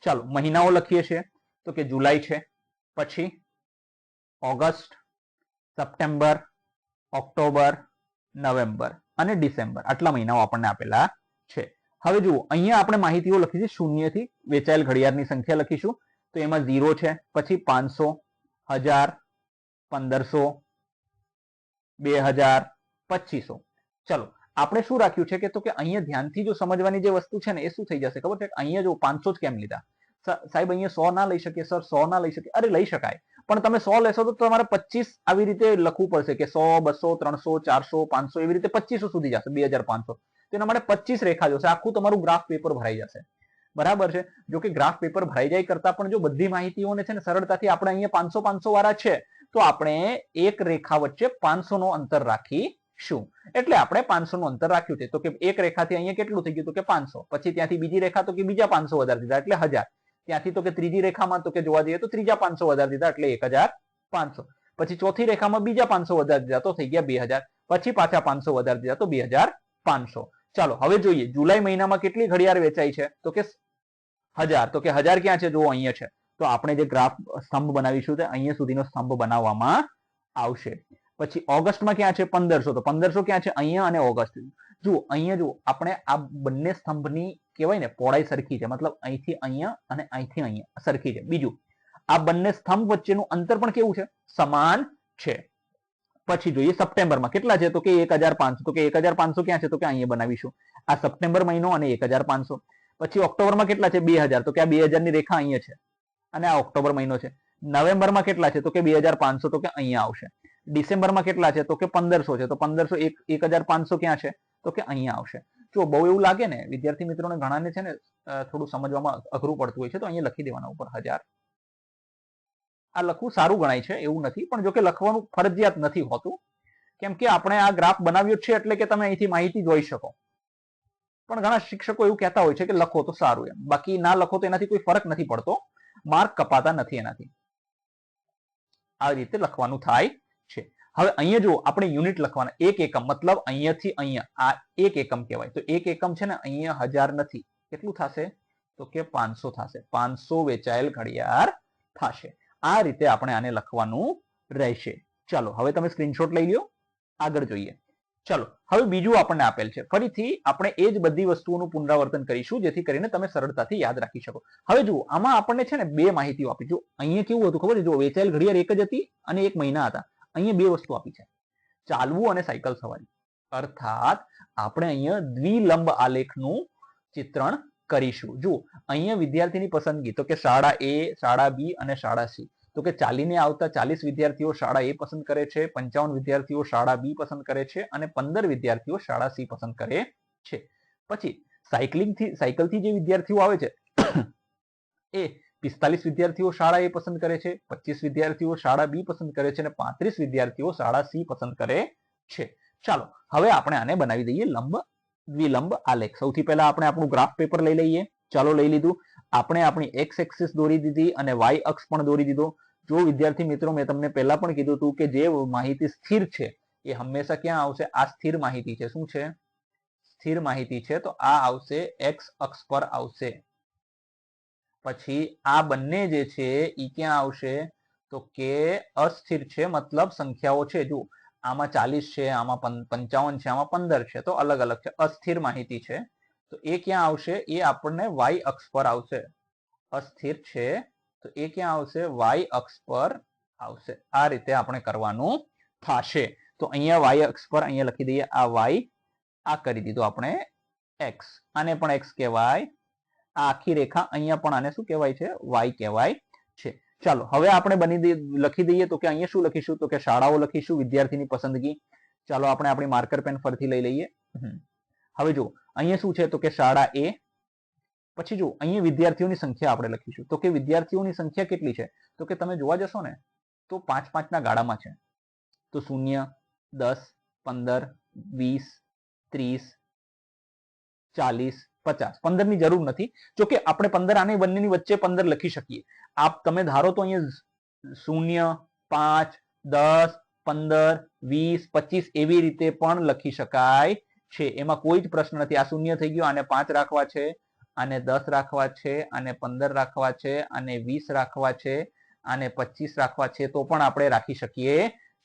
ચાલો મહિનાઓ લખીએ છીએ. તો કે જુલાઈ છે, પછી ઓગસ્ટ, સપ્ટેમ્બર, ઓક્ટોબર, નવેમ્બર અને ડિસેમ્બર. આટલા મહિનાઓ આપણને આપેલા છે. હવે જુઓ, અહીંયા આપણે માહિતીઓ લખી છે શૂન્યથી વેચાયેલ ઘડિયાળની સંખ્યા લખીશું. તો એમાં 0 છે, પછી 500, 1000, 1500, 2000, 2500. ચલો આપણે શું રાખ્યું છે કે તો કે અહીંયા ધ્યાનથી જો સમજવાની જે વસ્તુ છે ને એ શું થઈ જશે ખબર છે? અહીંયા જો 500 જ કેમ લીધા સાહેબ? અહીંયા 100 ના લઈ શકીએ સર? 100 ના લઈ શકીએ? અરે લઈ શકાય, પણ તમે 100 લેશો તો તમારે 25 આવી રીતે લખવું પડશે કે 100, 200, 300, 400, 500 એવી રીતે 2500 સુધી જશે, 2500. તો એના માટે 25 રેખા જોશે. આખું તમારું ગ્રાફ પેપર ભરાઈ જશે. બરાબર છે. જો કે ગ્રાફ પેપર ભરાઈ જાય કરતા પણ જો બધી માહિતીઓને છે ને સરળતાથી આપણે અહીંયા 500 વાળા છે તો આપણે એક રેખા વચ્ચે 500 નો અંતર રાખીશું. એટલે આપણે 500 નું અંતર રાખ્યું છે. તો કે એક રેખાથી અહીંયા કેટલું થઈ ગયું? તો કે 500. પછી ત્યાંથી બીજી રેખા તો કે બીજા 500 વધારી દીધા એટલે 1000. ત્યાંથી તો કે ત્રીજી રેખામાં તો કે જોવા જઈએ તો ત્રીજા 500 વધારી દીધા એટલે 1500. પછી ચોથી રેખામાં બીજા 500 વધારી દીધા તો થઈ ગયા 2000. પછી પાછા 500 વધારી દીધા તો 2500. ચાલો હવે જોઈએ જુલાઈ મહિનામાં કેટલી ઘડિયાળ વેચાઈ છે? તો કે 1000. તો કે 1000 ક્યાં છે? જુઓ અહીંયા છે. તો આપણે જે ગ્રાફ સ્તંભ બનાવીશું તે અહીંયા સુધીનો સ્તંભ બનાવવામાં આવશે. પછી ઓગસ્ટમાં ક્યાં છે? 1500. તો 1500 ક્યાં છે? અહીંયા અને ઓગસ્ટ. જુઓ અહીંયા જુઓ, આપણે આ બંને સ્તંભની કહેવાય ને પહોળાઈ સરખી છે, મતલબ અહીંથી અહીંયા અને અહીંથી અહીંયા સરખી છે. બીજું આ બંને સ્તંભ વચ્ચેનું અંતર પણ કેવું છે? સમાન છે. પછી જોઈએ સપ્ટેમ્બરમાં કેટલા છે? તો કે 1500. તો કે 1500 ક્યાં છે? તો કે અહીંયા બનાવીશું. આ સપ્ટેમ્બર મહિનો અને 1500. પછી ઓક્ટોબરમાં કેટલા છે? 2000. તો કે આ 2000 ની રેખા અહીંયા છે અને આ ઓક્ટોબર મહિનો છે. નવેમ્બરમાં કેટલા છે? તો કે 2500. તો કે અહીંયા આવશે. ડિસેમ્બરમાં કેટલા છે? તો કે 1500 છે. તો 1500 1500 ક્યાં છે? તો કે અહીંયા આવશે. જો બહુ એવું લાગે ને વિદ્યાર્થી મિત્રોને ઘણાને છે ને થોડું સમજવામાં અઘરું પડતું હોય છે તો અહીંયા લખી દેવાના ઉપર 1000. આ લખવું સારું ગણાય છે એવું નથી, પણ જો કે લખવાનું ફરજિયાત નથી હોતું, કેમ કે આપણે આ ગ્રાફ બનાવ્યો છે એટલે કે તમે અહીંથી માહિતી જોઈ શકો. પણ ઘણા શિક્ષકો એવું કહેતા હોય છે કે લખો તો સારું એમ, બાકી ના લખો તો એનાથી કોઈ ફરક નથી પડતો, માર્ક કપાતા નથી એનાથી. આ રીતે લખવાનું થાય છે. હવે અહીંયા જો આપણે યુનિટ લખવાના, એક એકમ, મતલબ અહીંયાથી અહીંયા આ એક એકમ કહેવાય. તો એક એકમ છે ને અહીંયા 1000 નથી, કેટલું થશે? તો કે 500 થશે. 500 વેચાયેલ ઘડિયાળ થશે. આ રીતે આપણે આને લખવાનું રહેશે. ચાલો હવે તમે સ્ક્રીનશોટ લઈ લ્યો, આગળ જોઈએ. ચલો હવે બીજું આપણને આપેલ છે. ફરીથી આપણે એ જ બધી વસ્તુઓનું પુનરાવર્તન કરીશું જેથી કરીને તમે સરળતાથી યાદ રાખી શકો. હવે જુઓ આમાં આપણને છે ને બે માહિતીઓ આપી. જો અહીંયા કેવું હતું ખબર છે? જો વેચાયેલ ઘડિયાળ એક જ હતી અને એક મહિના હતા. અહીંયા બે વસ્તુ આપી છે, ચાલવું અને સાયકલ સવારી. અર્થાત આપણે અહીંયા દ્વિલંબ આલેખનું ચિત્રણ કરીશું. જુઓ અહીંયા વિદ્યાર્થીની પસંદગી તો કે શાળા એ, શાળા બી અને શાળા સી. તો કે ચાલીને આવતા 40 વિદ્યાર્થીઓ શાળા એ પસંદ કરે છે, 55 વિદ્યાર્થીઓ શાળા બી પસંદ કરે છે અને 15 વિદ્યાર્થીઓ શાળા સી પસંદ કરે છે. પછી સાયકલથી જે વિદ્યાર્થીઓ આવે છે એ 45 વિદ્યાર્થીઓ શાળા એ પસંદ કરે છે, 25 વિદ્યાર્થીઓ શાળા બી પસંદ કરે છે અને 35 વિદ્યાર્થીઓ શાળા સી પસંદ કરે છે. ચાલો હવે આપણે આને બનાવી દઈએ લંબ દ્વિલંબ આલેખ. સૌથી પહેલા આપણે આપણું ગ્રાફ પેપર લઈ લઈએ. ચાલો લઈ લીધું. આપણે આપણી એક્સ એક્સિસ દોરી દીધી અને વાય અક્ષ પણ દોરી દીધો. જો વિદ્યાર્થી મિત્રો મેં તમને પહેલા પણ કીધું હતું કે જે માહિતી સ્થિર છે એ હંમેશા ક્યાં આવશે? આ સ્થિર માહિતી છે. શું છે? સ્થિર માહિતી છે. તો આ આવશે એક્સ અક્ષ પર આવશે. પછી આ બંને જે છે એ ક્યાં આવશે? તો કે અસ્થિર છે, મતલબ સંખ્યાઓ છે. જો આમાં 40 છે, આમાં 55 છે, આમાં 15 છે, તો અલગ અલગ છે, અસ્થિર માહિતી છે. તો એ ક્યાં આવશે? એ આપણને વાય અક્ષ પર આવશે. અસ્થિર છે તો એ ક્યાં આવશે? વાય અક્ષ પર આવશે. આ રીતે આપણે કરવાનું થશે. તો અહીંયા વાય અક્ષ પર અહીંયા લખી દઈએ આ વાય, આ કરી દીધું આપણે એક્સ, આને પણ એક્સ કહેવાય. આ આખી રેખા અહીંયા પણ આને શું કહેવાય છે? વાય કહેવાય છે. ચાલો હવે આપણે લખી દઈએ. તો કે અહીંયા શું લખીશું? તો કે શાળાઓ લખીશું, વિદ્યાર્થીની પસંદગી. ચાલો આપણે આપણી માર્કર પેન ફરીથી લઈ લઈએ. હવે જો અહીંયા શું છે? તો કે શાળા એ. પછી જો અહીંયા વિદ્યાર્થીઓની સંખ્યા આપણે લખીશું. તો કે વિદ્યાર્થીઓની સંખ્યા કેટલી છે? તો કે તમે જોવા જશો ને તો 5-5 ના ગાળામાં છે. તો 0, 10, 15, 20, 30, 40, 50. 15 ની જરૂર નથી. જો કે આપણે 15 આને બંનેની વચ્ચે 15 લખી શકીએ. આપ તમે ધારો તો અહીંયા 0, 5, 10, 15, 20, 25 એવી રીતે પણ લખી શકાય છે. એમાં કોઈ જ પ્રશ્ન નથી. આ 0 થઈ ગયો, આને 5 રાખવા છે, આને 10 રાખવા છે, આને 15 રાખવા છે, આને 20 રાખવા છે, આને 25 રાખવા છે, તો પણ આપણે રાખી શકીએ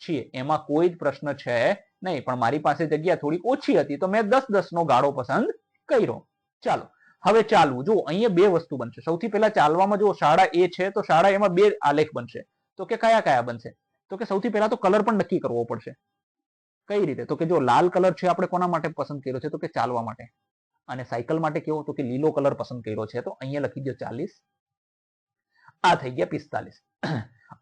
છીએ. એમાં કોઈ જ પ્રશ્ન છે નહીં. પણ મારી પાસે જગ્યા થોડી ઓછી હતી તો મેં 10-10 નો ગાળો પસંદ કર્યો. ચાલો હવે ચાલવું. જો અહીંયા બે વસ્તુ બનશે. સૌથી પહેલા ચાલવામાં જો શાળા એ છે તો શાળા એમાં બે આલેખ બનશે. તો કે કયા કયા બનશે? તો કે સૌથી પહેલા તો કલર પણ નક્કી કરવો પડશે. કઈ રીતે? તો કે જો લાલ કલર છે આપણે કોના માટે પસંદ કર્યો છે? તો કે ચાલવા માટે. અને સાયકલ માટે કેવો? તો કે લીલો કલર પસંદ કર્યો છે. તો અહીંયા લખી દો 40. આ થઈ ગયા 45.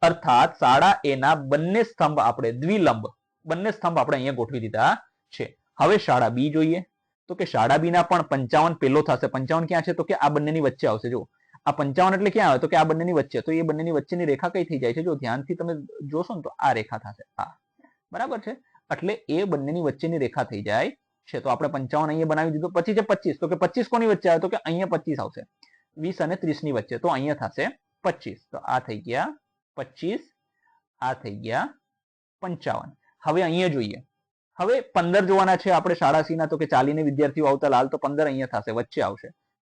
અર્થાત શાળા એના બંને સ્તંભ આપણે દ્વિલંબ બંને સ્તંભ આપણે અહીંયા ગોઠવી દીધા છે. હવે શાળા બી જોઈએ. તો કે શાળા બી ના પણ 55 પેલો થશે. 55 ક્યાં છે? તો કે આ બંનેની વચ્ચે આવશે. જો આ 55 એટલે ક્યાં આવે? તો કે આ બંનેની વચ્ચે. તો એ બંનેની વચ્ચેની રેખા કઈ થઈ જાય છે? જો ધ્યાનથી તમે જોશો ને તો આ રેખા થશે. આ બરાબર છે. એટલે એ બંનેની વચ્ચેની રેખા થઈ જાય છે. તો આપણે 55 અહીંયા બનાવી દીધો. પછી છે 25. તો કે 25 કોની વચ્ચે આવે? તો કે અહીંયા 25 આવશે. 20 અને 30 ની વચ્ચે. તો અહીંયા થશે 25. તો આ થઈ ગયા 25, આ થઈ ગયા 55. હવે અહીંયા જોઈએ. હવે 15 જોવાના છે આપણે શાળા સી ના. તો કે ચાલીને વિદ્યાર્થીઓ આવતા લાલ, તો 15 અહીંયા થશે, વચ્ચે આવશે.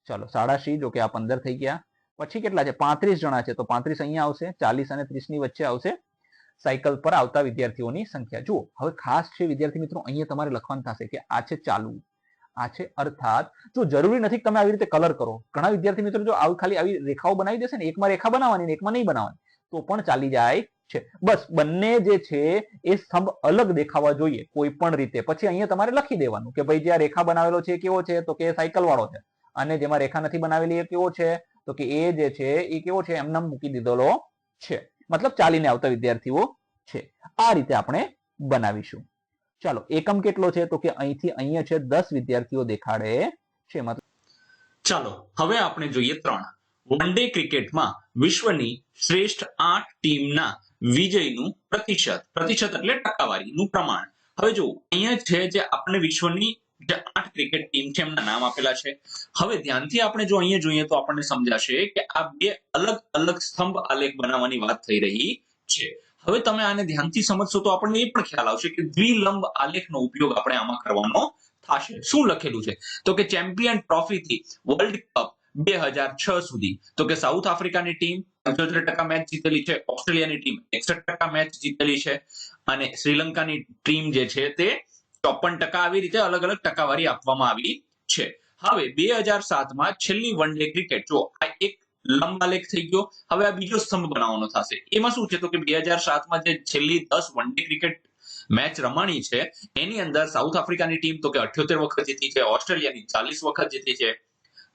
ચલો શાળા સી, જો કે આ 15 થઈ ગયા. પછી કેટલા છે? 35 જણા છે. તો 35 અહીંયા આવશે. 40 અને 30 ની વચ્ચે આવશે. સાયકલ પર આવતા વિદ્યાર્થીઓની સંખ્યા જુઓ. હવે ખાસ છે વિદ્યાર્થી મિત્રો, અહીંયા તમારે લખવાનું થશે કે આ છે ચાલુ, આ છે. અર્થાત જો જરૂરી નથી કે તમે આવી રીતે કલર કરો. ઘણા વિદ્યાર્થી મિત્રો જો ખાલી આવી રેખાઓ બનાવી દેશે ને, એકમાં રેખા બનાવવાની ને એકમાં નહીં બનાવવાની, તો પણ ચાલી જાય છે. બસ બંને જે છે એ સ્તંભ અલગ દેખાવા જોઈએ કોઈ પણ રીતે. પછી અહીંયા તમારે લખી દેવાનું કે ભાઈ જે આ રેખા બનાવેલો છે કેવો છે? તો કે સાયકલ વાળો છે. અને જેમાં રેખા નથી બનાવેલી એ કેવો છે? તો કે એ જે છે એ કેવો છે? એમને મૂકી દીધેલો છે. મતલબ ચાલીને આવતા વિદ્યાર્થીઓ છે. આ રીતે આપણે બનાવીશું. ચાલો એકમ કેટલો છે? તો કે અહીંથી અહીંયા છે 10 વિદ્યાર્થીઓ દેખાડે છે. મતલબ ચાલો હવે આપણે જોઈએ 3. વન ડે ક્રિકેટમાં વિશ્વની શ્રેષ્ઠ 8 ટીમના વિજયનું પ્રતિશત. પ્રતિશત એટલે ટકાવારીનું પ્રમાણ. હવે જો અહીંયા છે જે આપણે વિશ્વની જે 8 ક્રિકેટ ટીમ છે એમના નામ આપેલા છે. હવે ધ્યાનથી આપણે જો અહીંયા જોઈએ તો આપણને સમજાશે કે આ બે અલગ અલગ સ્તંભ આલેખ બનાવવાની વાત થઈ રહી છે. હવે તમે આને ધ્યાનથી સમજશો તો આપણને એ પણ ખ્યાલ આવશે કે દ્વિલંબ આલેખનો ઉપયોગ આપણે આમાં કરવાનો થશે. શું લખેલું છે? તો કે ચેમ્પિયન ટ્રોફીથી વર્લ્ડ કપ 2006 સુધી. તો કે સાઉથ આફ્રિકાની ટીમ 75% મેચ જીતેલી છે, ઓસ્ટ્રેલિયાની ટીમ 61% મેચ જીતેલી છે અને શ્રીલંકાની ટીમ જે છે તે 54%. આવી રીતે અલગ અલગ ટકાવારી આપવામાં આવી છે. હવે 2007માં છેલ્લી વન ડે ક્રિકેટ, જો આ એક લંબાલેખ થઈ ગયો. હવે આ બીજો સ્તંભ બનાવવાનો થશે. એમાં શું છે? તો કે 2007માં જે છેલ્લી 10 વન ડે ક્રિકેટ મેચ રમાણી છે એની અંદર સાઉથ આફ્રિકાની ટીમ તો કે 78 વખત જીતી છે, ઓસ્ટ્રેલિયાની 40 વખત જીતી છે,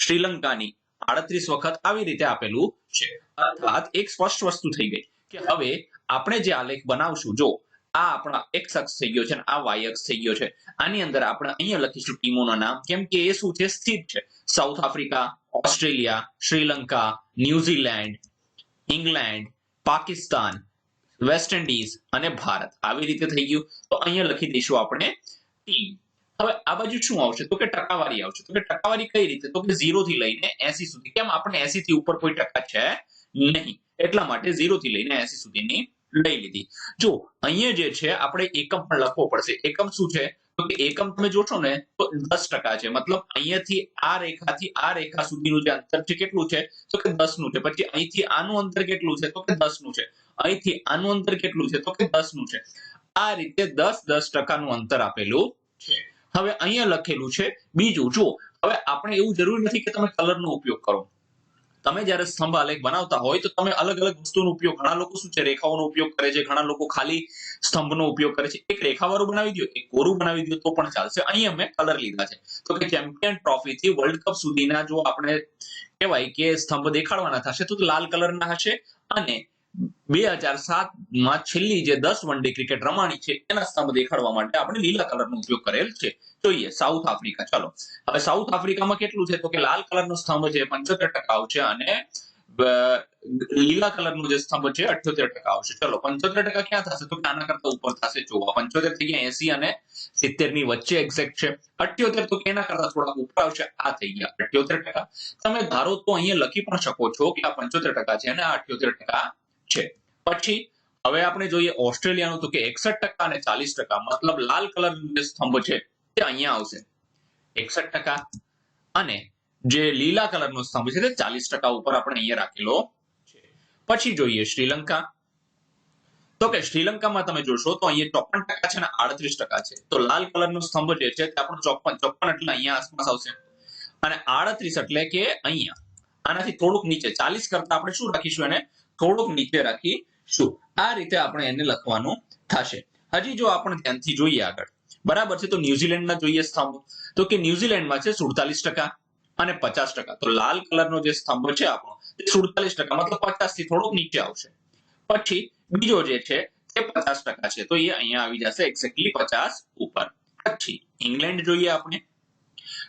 શ્રીલંકાની 38 વખત. આવી રીતે આપેલું છે. અર્થાત એક સ્પષ્ટ વસ્તુ થઈ ગઈ કે હવે આપણે જે આલેખ બનાવશું, જો આ આપણા એક્સ અક્ષ થઈ ગયો છે અને આ વાય અક્ષ થઈ ગયો છે. આની અંદર આપણે અહીંયા લખીશું ટીમોના નામ, કેમ કે એ શું છે, સ્થિત છે. South Africa, Australia, Sri Lanka, New Zealand, England, Pakistan, West Indies અને ભારત. આવી રીતે થઈ ગયું. તો અહીંયા લખી દઈશું આપણે ટીમ. હવે આ બાજુ શું આવશે, તો કે ટકાવારી આવશે. તો કે ટકાવારી કઈ રીતે, તો કે 0 થી લઈને 80 સુધી. કેમ, આપણે 80 થી ઉપર કોઈ ટકા છે નહીં, એટલા માટે 0 થી લઈને 80 સુધીની લઈ લીધી. જો અહીંયા જે છે આપણે એકમ પણ લખવો પડશે. એકમ શું છે, તો કે એકમ તમે જોશો ને તો 10% છે. મતલબ અહીંયાથી આ રેખાથી આ રેખા સુધીનું જે અંતર છે કેટલું છે, તો કે 10 નું છે. પછી અહીંથી આનું અંતર કેટલું છે, તો કે 10 નું છે. અહીંથી આનું અંતર કેટલું છે, તો કે 10 નું છે. આ રીતે 10% અંતર આપેલું છે. હવે અહીંયા લખેલું છે બીજું. જો હવે આપણે એવું જરૂરી નથી કે તમે કલરનો ઉપયોગ કરો. તમે જ્યારે સ્તંભ આલેખ બનાવતા હોય તો તમે અલગ અલગ વસ્તુનો ઉપયોગ, ઘણા લોકો શું છે રેખાઓનો ઉપયોગ કરે છે, ઘણા લોકો ખાલી સ્તંભનો ઉપયોગ કરે છે. એક રેખાવાળું બનાવી દો, એક કોરું બનાવી દો તો પણ ચાલશે. અહીંયા મેં કલર લીધા છે. તો કે ચેમ્પિયન ટ્રોફી થી વર્લ્ડ કપ સુધીના જો આપણે કહેવાય કે સ્તંભ દેખાડવાના થશે તો લાલ કલરના હશે. અને 2007માં છેલ્લી જે 10 વન ડે ક્રિકેટ રમાણી છે એના સ્તંભ દેખાડવા માટે આપણે લીલા કલરનો ઉપયોગ કરેલ છે. જોઈએ સાઉથ આફ્રિકા. ચલો હવે સાઉથ આફ્રિકામાં કેટલું છે, તો કે લાલ કલરનો સ્તંભ છે 75% આવશે અને લીલા કલરનો જે સ્તંભ છે 78% આવશે. ચલો 75% ક્યાં થશે, તો કે આના કરતા ઉપર થશે. જો 75 થઈ ગયા 80 અને 70 ની વચ્ચે એક્ઝેક્ટ છે. 78 તો કે એના કરતા થોડા ઉપર આવશે. આ થઈ ગયા 78%. તમે ધારો તો અહીંયા લખી પણ શકો છો કે આ 75% છે અને આ 78% છે. પછી હવે આપણે જોઈએ ઓસ્ટ્રેલિયાનું, તો કે 61% અને 40%. મતલબ લાલ કલરનો જે સ્તંભ છે તે અહીંયા આવશે 61%, અને જે લીલા કલરનો સ્તંભ છે તે 40% ઉપર આપણે અહીંયા રાખેલો છે. પછી જોઈએ શ્રીલંકા. તો કે શ્રીલંકામાં તમે જોશો તો અહીંયા 54% છે અને 38% છે. તો લાલ કલરનો સ્તંભ જે છે તે આપણો 54 એટલે અહીંયા આસપાસ આવશે. અને 38 એટલે કે અહીંયા આનાથી થોડુંક નીચે, 40 કરતા આપણે શું રાખીશું, એને થોડુંક નીચે રાખીશું. આ રીતે આપણે એને લખવાનું થશે. હજી જો આપણે ધ્યાનથી જોઈએ આગળ, બરાબર છે. તો ન્યુઝીલેન્ડના જોઈએ સ્તંભ. તો કે ન્યુઝીલેન્ડમાં છે 47% અને 50%. તો લાલ કલરનો જે સ્તંભ છે આપણો તે 47%, મતલબ 50 થી થોડુંક નીચે આવશે. પછી બીજો જે છે તે 50% છે. તો એ અહીંયા આવી જશે એક્ઝેક્ટલી 50 ઉપર. પછી ઇંગ્લેન્ડ જોઈએ આપણે.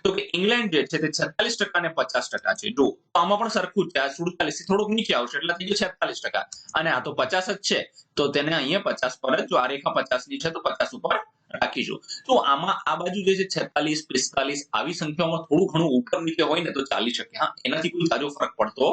તો કે ઇંગ્લેન્ડ જે છે તે 46% અને 50% છે. જો આમાં પણ સરખું છે, આ 47 થી થોડુંક નીચે આવશે એટલે થઈ ગયું 46%. અને આ તો 50 જ છે તો તેને અહીંયા 50 પર જ, જો આ રેખા 50 ની છે તો 50 ઉપર રાખીશું. તો આમાં આ બાજુ જે છે 46, 45 આવી સંખ્યાઓમાં થોડું ઘણું ઉપર નીચે હોય ને તો ચાલી શકે. હા, એનાથી કોઈ તાજો ફરક પડતો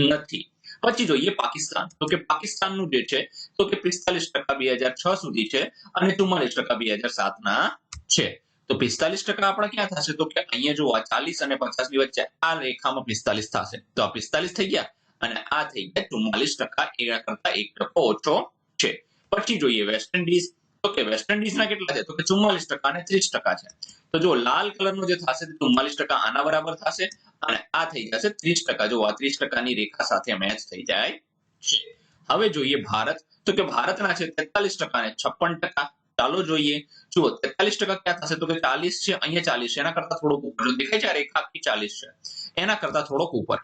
નથી. પછી જોઈએ પાકિસ્તાન. તો કે પાકિસ્તાનનું જે છે તો કે 45% 2006 સુધી છે અને 44% 2007 ના છે. તો 45% આપણા ક્યાં થશે, તો કે અહીંયા જો આ 40 અને 50 ની વચ્ચે આ રેખામાં 45 થશે. તો આ 45 થઈ ગયા અને આ થઈ ગયા 44%. એના કરતા 1% ઓછો છે. પછી જોઈએ વેસ્ટ ઇન્ડિઝ. તો કે વેસ્ટ ઇન્ડિઝના કેટલા છે, તો કે 44% અને 30% છે. તો જો લાલ કલરનો જે થશે તે 44% આના બરાબર થશે અને આ થઈ જશે 30%. જો આ 30% ની રેખા સાથે મેચ થઈ જાય છે. હવે જોઈએ ભારત. તો કે ભારતના છે 43% અને 56%. ચાલો જોઈએ. જુઓ 43% ક્યાં થશે, તો કે 40 છે, અહીંયા 40 છે, એના કરતા થોડોક ઉપર. જો દેખાય છે આ રેખા આખી 40 છે, એના કરતા થોડોક ઉપર,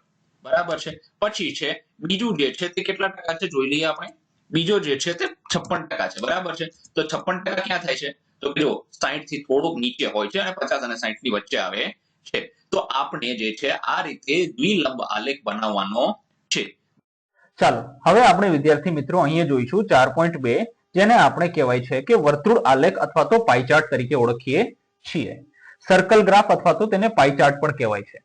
બરાબર છે. પછી છે બીજું જે છે તે કેટલા ટકા છે જોઈ લઈએ આપણે. બીજો જે છે તે 56% છે, બરાબર છે. તો 56% ક્યાં થાય છે, તો જો 60 થી થોડુંક નીચે હોય છે અને 50 અને 60 ની વચ્ચે આવે છે. તો આપણે જે છે આ રીતે દ્વિલંબ આલેખ બનાવવાનો છે. ચાલો હવે આપણે વિદ્યાર્થી મિત્રો અહીંયા જોઈશું 4.2, જેને આપણે કહેવાય છે કે વર્તુળ આલેખ અથવા તો પાઈ ચાર્ટ તરીકે ઓળખીએ છીએ. સર્કલ ગ્રાફ અથવા તો તેને પાઈ ચાર્ટ પણ કહેવાય છે.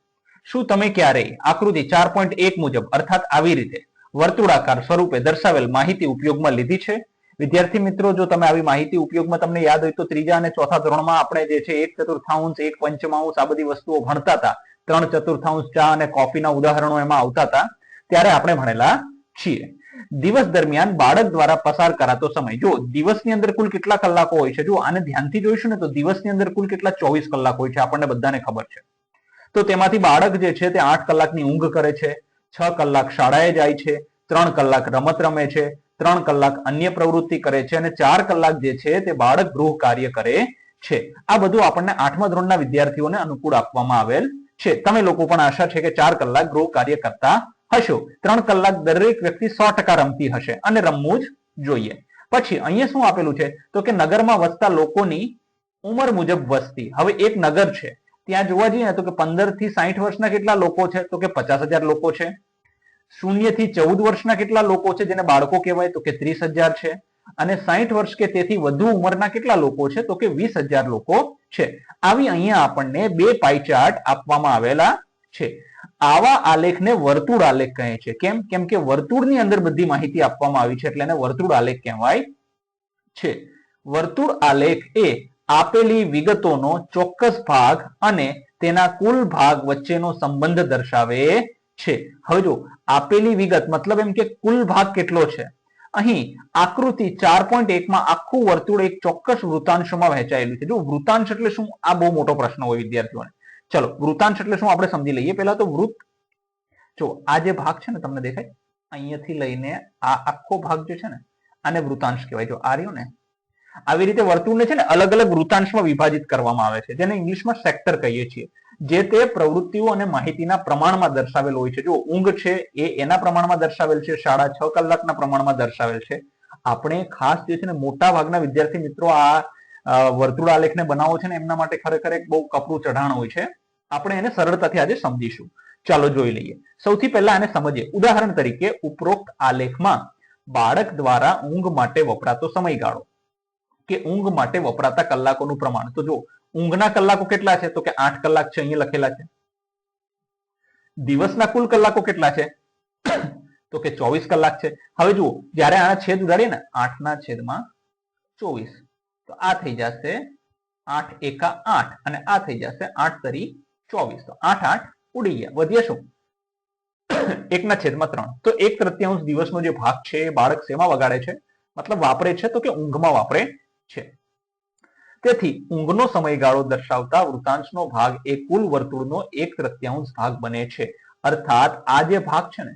શું તમે ક્યારેય આકૃતિ 4.1 મુજબ અર્થાત આવી રીતે વર્તુળાકાર સ્વરૂપે દર્શાવેલ માહિતી ઉપયોગમાં લીધી છે? વિદ્યાર્થી મિત્રો, જો તમે આવી માહિતી ઉપયોગમાં તમને યાદ હોય તો ત્રીજા અને ચોથા ધોરણમાં આપણે જે છે 1/4, 1/5 આ બધી વસ્તુઓ ભણતા હતા. 3/4 ચા અને કોફીના ઉદાહરણો એમાં આવતા હતા, ત્યારે આપણે ભણેલા છીએ. દિવસ દરમિયાન બાળક દ્વારા પસાર કરાતો સમય. જો દિવસની અંદર કુલ કેટલા કલાકો હોય છે, જો આને ધ્યાનથી જોઈશું ને તો દિવસની અંદર કુલ કેટલા 24 કલાક હોય છે, આપણને બધાને ખબર છે. તો તેમાંથી બાળક જે છે તે 8 કલાકની ઊંઘ કરે છે, 6 કલાક શાળાએ જાય છે, 3 કલાક રમત રમે છે, 3 કલાક અન્ય પ્રવૃત્તિ કરે છે અને 4 કલાક જે છે તે બાળક ગૃહ કાર્ય કરે છે. આ બધું આપણને 8મા ધોરણના વિદ્યાર્થીઓને અનુકૂળ આપવામાં આવેલ છે. તમે લોકો પણ આશા છે કે 4 કલાક ગૃહ કાર્ય કરતા હશો 3 કલાક દરેક વ્યક્તિ 100% રમતી હશે અને રમવું જ જોઈએ. પછી અહીંયા શું આપેલું છે તો કે નગરમાં વસતા લોકોની ઉંમર મુજબ વસ્તી. હવે એક નગર છે, ત્યાં જોવા જઈએ ને તો કે 15 થી 60 વર્ષના કેટલા લોકો છે તો કે 50,000 લોકો છે. 0 થી 14 વર્ષના કેટલા લોકો છે જેને બાળકો કહેવાય તો કે 30,000 છે. અને 60 વર્ષ કે તેથી વધુ ઉંમરના કેટલા લોકો છે તો કે 20,000 લોકો છે. આવી અહીંયા આપણને બે પાઈ ચાર્ટ આપવામાં આવેલા છે. આવા આલેખને વર્તુળ આલેખ કહે છે. કેમ કે વર્તુળની અંદર બધી માહિતી આપવામાં આવી છે એટલે એને વર્તુળ આલેખ કહેવાય છે. વર્તુળ આલેખ એ આપેલી વિગતોનો ચોક્કસ ભાગ અને તેના કુલ ભાગ વચ્ચેનો સંબંધ દર્શાવે છે. હવે જો આપેલી વિગત મતલબ એમ કે કુલ ભાગ કેટલો છે. અહીં આકૃતિ 4.1 માં આખું વર્તુળ એક ચોક્કસ વૃતાંશમાં વહેંચાયેલું છે. જો વૃતાંશ એટલે શું, આ બહુ મોટો પ્રશ્ન હોય વિદ્યાર્થીઓને. ચલો વૃતાંશ એટલે શું આપણે સમજી લઈએ. પહેલા તો વૃત્ત, જો આ જે ભાગ છે ને તમને દેખાય, અહીંયાથી લઈને આ આખો ભાગ જે છે ને આને વૃતાંશ કહેવાય. જો આ રહ્યું ને, આવી રીતે વર્તુળને છે ને અલગ અલગ વૃતાંશમાં વિભાજિત કરવામાં આવે છે જેને ઇંગ્લિશમાં સેક્ટર કહીએ છીએ. જે તે પ્રવૃત્તિઓ અને માહિતીના પ્રમાણમાં દર્શાવેલ હોય છે. જો ઊંઘ છે એ એના પ્રમાણમાં દર્શાવેલ છે, શાળા 6 કલાકના પ્રમાણમાં દર્શાવેલ છે. આપણે ખાસ જે છે ને મોટા ભાગના વિદ્યાર્થી મિત્રો આ વર્તુળ આલેખને બનાવો છે ને એમના માટે ખરેખર એક બહુ કપરું ચઢાણ હોય છે. આપણે એને સરળતાથી આજે સમજીશું. ચાલો જોઈ લઈએ. સૌથી પહેલા આને સમજીએ. ઉદાહરણ તરીકે ઉપરોક્ત આલેખમાં બાળક દ્વારા ઊંઘ માટે વપરાતો સમયગાળો કે ઊંઘ માટે વપરાતા કલાકોનું પ્રમાણ. તો જો ઊંઘના કલાકો કેટલા છે તો કે 8 કલાક છે, અહીંયા લખેલા છે. દિવસના કુલ કલાકો કેટલા છે તો કે 24 કલાક છે. હવે જુઓ જ્યારે આના છેદ ઉડાડીએ ને 8/24 તો આ થઈ જશે 8 એકા 8 અને આ થઈ જશે 8 તરી 24. તો 8 8 ઉડી ગયા. વધ્યા શું 1/3. તો 1/3 દિવસનો જે ભાગ છે એ બાળક શેમાં વગાડે છે, મતલબ વાપરે છે તો કે ઊંઘમાં વાપરે છે. તેથી ઊંઘનો સમયગાળો દર્શાવતા વૃતાંશનો ભાગ એ કુલ વર્તુળનો 1/3 ભાગ બને છે. અર્થાત આ જે ભાગ છે ને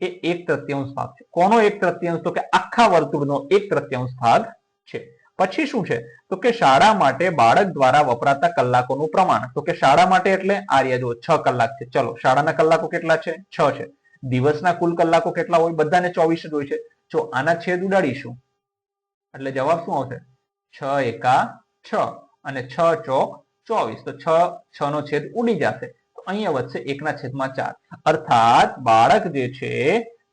એ 1/3 ભાગ છે. કોનો 1/3 તો કે આખા વર્તુળનો 1/3 ભાગ છે. પછી શું છે તો કે શાળા માટે બાળક દ્વારા વપરાતા કલાકોનું પ્રમાણ. તો કે શાળા માટે એટલે આ રહ્યા જો 6 કલાક છે. ચલો શાળાના કલાકો કેટલા છે 6 છે. દિવસના કુલ કલાકો કેટલા હોય, બધાને 24 જ હોય છે. જો આના છેદ ઉડાડીશું એટલે જવાબ શું આવશે 6 એકા 6 અને 6 ચોક 24. તો 6 નો છેદ ઉડી જશે તો અહીંયા વધશે 1/4. અર્થાત બાળક જે છે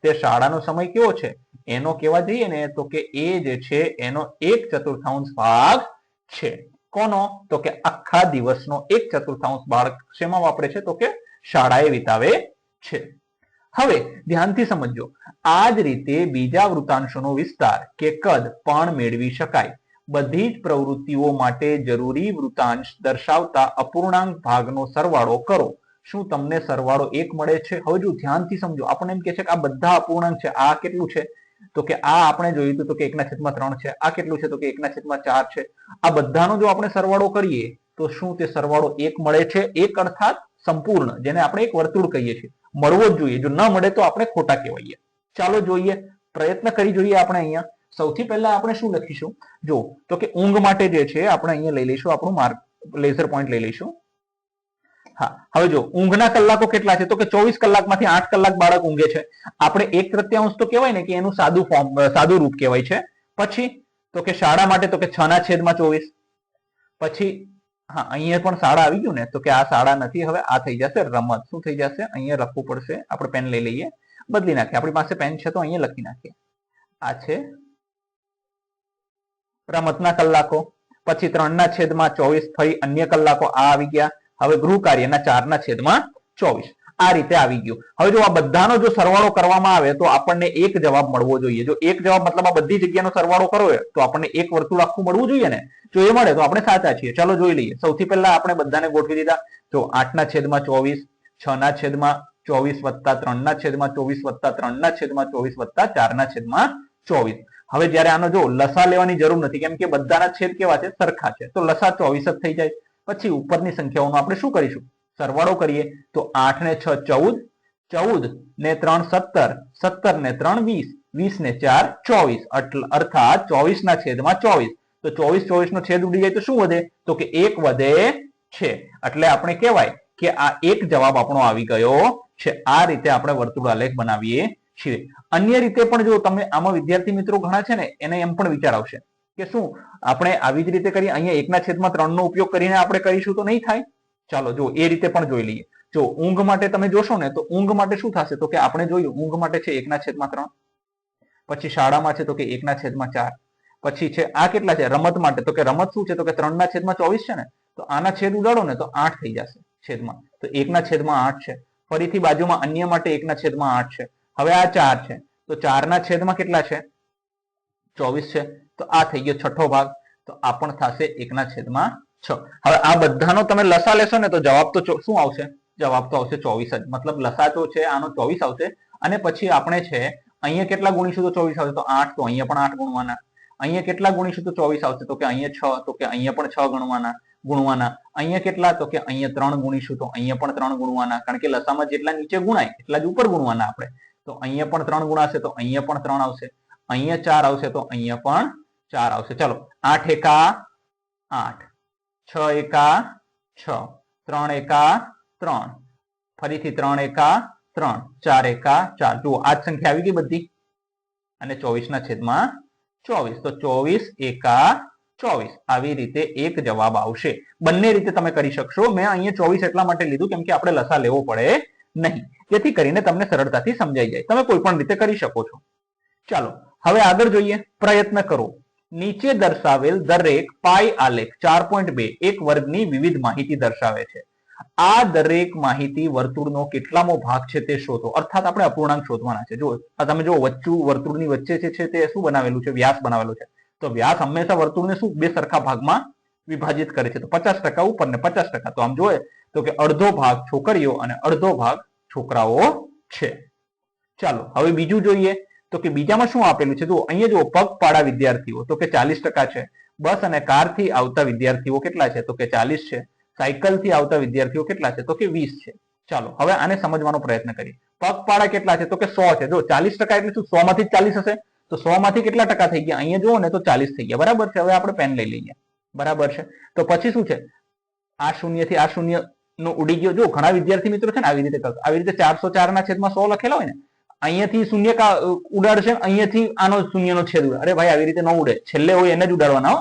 તે શાળાનો સમય કેવો છે એનો કહેવા જઈએ ને તો કે એ જે છે એનો 1/4 ભાગ છે. કોનો તો કે આખા દિવસનો 1/4 બાળક શેમાં વાપરે છે તો કે શાળાએ વિતાવે છે. હવે ધ્યાનથી સમજો. આ જ રીતે બીજા વૃતાંશોનો વિસ્તાર કે કદ પણ મેળવી શકાય. બધી જ પ્રવૃત્તિઓ માટે જરૂરી વૃતાંશ દર્શાવતા અપૂર્ણાંક ભાગનો સરવાળો કરો. શું તમને સરવાળો 1 મળે છે? હવે જો ધ્યાનથી સમજો, આપણને એમ કહે છે કે આ બધા અપૂર્ણાંક છે. આ કેટલું છે તો કે આ આપણે જોયું હતું તો કે 1/3 છે. આ કેટલું છે તો કે 1/4 છે. આ બધાનો જો આપણે સરવાળો કરીએ તો શું તે સરવાળો 1 મળે છે? 1 અર્થાત સંપૂર્ણ, જેને આપણે એક વર્તુળ કહીએ છીએ, મળવો જ જોઈએ. જો ન મળે તો આપણે ખોટા કહેવાઈએ. ચાલો જોઈએ, પ્રયત્ન કરી જોઈએ. આપણે અહીંયા સૌથી પહેલા આપણે શું લખીશું જો તો કે ઊંઘ માટે જે છે આપણે અહીંયા લઈ લઈશું આપણું માર્ક લેઝર પોઈન્ટ લઈ લઈશું. હા હવે જો ઊંઘના કલાકો કેટલા છે તો કે 24 કલાકમાંથી 8 કલાક બાળક ઊંઘે છે. આપણે 1/3 તો કહેવાય ને કે એનું સાદું રૂપ કહેવાય છે. પછી તો કે શાળા માટે તો કે 6/24. પછી હા અહીંયા પણ શાળા આવી ગયું ને તો કે આ શાળા નથી. હવે આ થઈ જશે રમત. શું થઈ જશે અહીંયા લખવું પડશે. આપણે પેન લઈ લઈએ, બદલી નાખીએ. આપણી પાસે પેન છે તો અહીંયા લખી નાખીએ. આ છે રમતના કલાકો. પછી 3/24 ફરી અન્ય કલાકો આ આવી ગયા. હવે ગૃહ કાર્યના 4/24 આ રીતે આવી ગયું. હવે જો આ બધાનો જો સરવાળો કરવામાં આવે તો આપણને એક જવાબ મળવો જોઈએ. જો એક જવાબ મતલબ આ બધી જગ્યાનો સરવાળો કરવો હોય તો આપણને એક વર્તુળ આખું મળવું જોઈએ ને. જો એ મળે તો આપણે સાચા છીએ. ચાલો જોઈ લઈએ. સૌથી પહેલા આપણે બધાને ગોઠવી દીધા. જો 8/24, 6/24 વત્તા 3/24 વત્તા 3/24 વત્તા 4/24. હવે જયારે આનો જો લસા લેવાની જરૂર નથી કેમ કે બધાના છેદ કેવા છે સરખા છે તો લસા 24 જ થઈ જાય. પછી ઉપરની સંખ્યાઓનો આપણે શું કરીશું સરવાળો કરીએ તો 8 ને 6 14, 14 ને 3 17, 17 ને 3 20, 20 ને 4 24 અર્થાત 24/24. તો 24 નો છેદ ઉડી જાય તો શું વધે તો કે 1 વધે છે. એટલે આપણે કહેવાય કે આ એક જવાબ આપણો આવી ગયો છે. આ રીતે આપણે વર્તુળ આલેખ બનાવીએ છીએ. અન્ય રીતે પણ જો તમે આમાં વિદ્યાર્થી મિત્રો ઘણા છે ને એને એમ પણ વિચાર આવશે કે શું આપણે આવી જ રીતે કરીએ, અહીંયા 1/3 નો ઉપયોગ કરીને આપણે કરીશું તો નહીં થાય. ચાલો જો એ રીતે પણ જોઈ લઈએ. જો ઊંઘ માટે તમે જોશો ને તો ઊંઘ માટે શું થશે, તો કે આપણે જોયું ઊંઘ માટે છે 1/3, પછી શાળામાં છે તો કે 1/4, પછી છે આ કેટલા છે રમત માટે, તો કે રમત શું છે તો કે 3/24 છે ને, તો આના છેદ ઉડાડો ને તો 8 થઈ જશે છેદમાં, તો 1/8 છે. ફરીથી બાજુમાં અન્ય માટે 1/8 છે. હવે આ 4 છે તો 4/છેદમાં કેટલા છે 24 છે, તો આ થઈ ગયો છઠ્ઠો ભાગ, તો આ પણ થશે 1/6. હવે આ બધાનો તમે લસા લેશો ને તો જવાબ તો શું આવશે, જવાબ તો આવશે 24 જ, મતલબ લસા તો છે આનો 24 આવશે. અને પછી આપણે છે અહીંયા કેટલા ગુણીશું તો 24 આવશે, તો 8, તો અહીંયા પણ 8 ગુણવાના. અહીંયા કેટલા ગુણીશું તો 24 આવશે, તો કે અહીંયા 6, તો કે અહીંયા પણ 6 ગુણવાના. અહીંયા કેટલા, તો કે અહીંયા 3 ગુણીશું તો અહીંયા પણ 3 ગુણવાના, કારણ કે લસામાં જેટલા નીચે ગુણાય એટલા જ ઉપર ગુણવાના આપણે. તો અહીંયા પણ 3 ગુણાશે તો અહીંયા પણ 3 આવશે, અહીંયા 4 આવશે તો અહીંયા પણ 4 આવશે. ચલો 8 એકા 8, 6 એકા 6, 3 એકા 3, ફરીથી 3 એકા 3, 4 એકા 4. જુઓ આ જ સંખ્યા આવી ગઈ બધી, અને 24/24, તો 24 એકા 24. આવી રીતે એક જવાબ આવશે. બંને રીતે તમે કરી શકશો. મેં અહીંયા 24 એટલા માટે લીધું કેમ કે આપણે લસા લેવો પડે નહીં, જેથી કરીને તમને સરળતાથી સમજાઈ જાય. તમે કોઈ પણ રીતે કરી શકો છો. ચાલો હવે આગળ જોઈએ. પ્રયત્ન કરો. નીચે દર્શાવેલ દરેક પાઈ આલેખ 4.2 એક વર્ગની વિવિધ માહિતી દર્શાવે છે. આ દરેક માહિતી વર્તુળનો કેટલામો ભાગ છે તે શોધો. અર્થાત આપણે અપૂર્ણાંક શોધવાના છે. જો આ તમે જો વર્તુળની વચ્ચે છે તે શું બનાવેલું છે, વ્યાસ બનાવેલો છે. તો વ્યાસ હંમેશા વર્તુળને શું બે સરખા ભાગમાં વિભાજિત કરે છે, તો 50% ઉપર ને 50%. તો આમ જોઈએ તો કે અડધો ભાગ છોકરીઓ અને અડધો ભાગ છોકરાઓ છે. ચાલો હવે બીજું જોઈએ તો કે બીજામાં શું આપેલું છે. જો અહીંયા જો પગપાળા વિદ્યાર્થીઓ તો કે 40% છે. બસ અને કારથી આવતા વિદ્યાર્થીઓ કેટલા છે, તો કે 40 છે. સાયકલથી આવતા વિદ્યાર્થીઓ કેટલા છે, તો કે 20 છે. ચાલો હવે આને સમજવાનો પ્રયત્ન કરીએ. પગપાળા કેટલા છે, તો કે 100 છે. જો 40% એટલે શું, 100 માંથી 40 હશે, તો 100 માંથી કેટલા ટકા થઈ ગયા, અહીંયા જુઓ ને તો 40 થઈ ગયા. બરાબર છે. હવે આપણે પેન લઈ લઈએ. બરાબર છે. તો પછી શું છે, આ શૂન્યથી આ શૂન્ય નો ઉડી ગયો. જો ઘણા વિદ્યાર્થી મિત્રો છે ને આવી રીતે કરતા, આવી રીતે 404/100 લખેલા હોય ને, અહીંયાથી શૂન્ય ઉડાડશે, અહીંયાથી આનો શૂન્યનો છેદ ઉડાડે. અરે ભાઈ આવી રીતે ન ઉડે, છેલ્લે હોય એને જ ઉડાડવાના હો,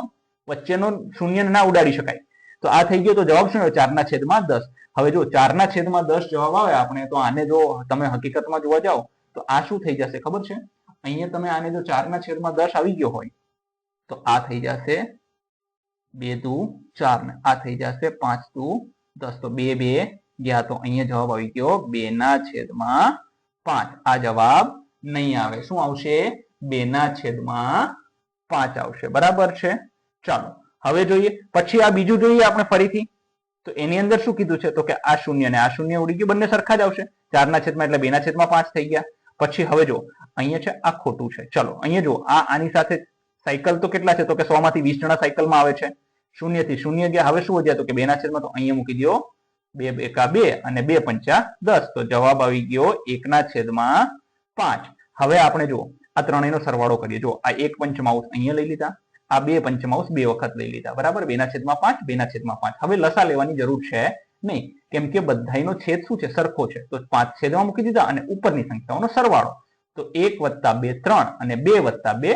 વચ્ચેનો શૂન્ય ના ઉડાડી શકાય. તો આ થઈ ગયો. તો જવાબ શું આવ્યો, 4/10. હવે જો 4/10 જવાબ આવે આપણે, તો આને જો તમે હકીકતમાં જોવા જાઓ તો આ શું થઈ જશે ખબર છે, અહીંયા તમે આને જો 4/10 આવી ગયો હોય તો આ થઈ જશે 2 દુ 4 ને આ થઈ જશે 5 દુ 10. તો 2 2 ગયા, તો અહીંયા જવાબ આવી ગયો 2/5. આ જવાબ નહીં આવે. શું આવશે, 2/5 આવશે. બરાબર છે. ચાલો હવે જોઈએ. પછી આ બીજું જોઈએ આપણે ફરીથી. તો એની અંદર શું કીધું છે, તો કે આ શૂન્ય ને આ શૂન્ય ઉડી ગયું, બંને સરખા જ આવશે. 4/, એટલે 2/5 થઈ ગયા. પછી હવે જો અહીંયા છે આ ખોટું છે. ચલો અહીંયા જો આની સાથે સાયકલ તો કેટલા છે, તો કે 100 માંથી 20 જણા સાયકલમાં આવે છે. શૂન્ય થી શૂન્ય ગયા. હવે શું વધ્યા, તો કે 2/, તો અહીંયા મૂકી દો 2 એકા 2 અને 2 પંચા 10. તો જવાબ આવી ગયો 1/5. હવે આપણે જો આ ત્રણેયનો સરવાળો કરીએ. જો આ 1 પંચમાંશ અહીંયા લઈ લીધા, આ 2 પંચમાંશ 2 વખત લઈ લીધા. બરાબર, 2/5 2/5. હવે લસા લેવાની જરૂર છે નહીં, કેમ કે બધાનો છેદ શું છે, સરખો છે. તો 5 છેદમાં મૂકી દીધા અને ઉપરની સંખ્યાઓનો સરવાળો. તો 1 + 2 3 અને 2 + 2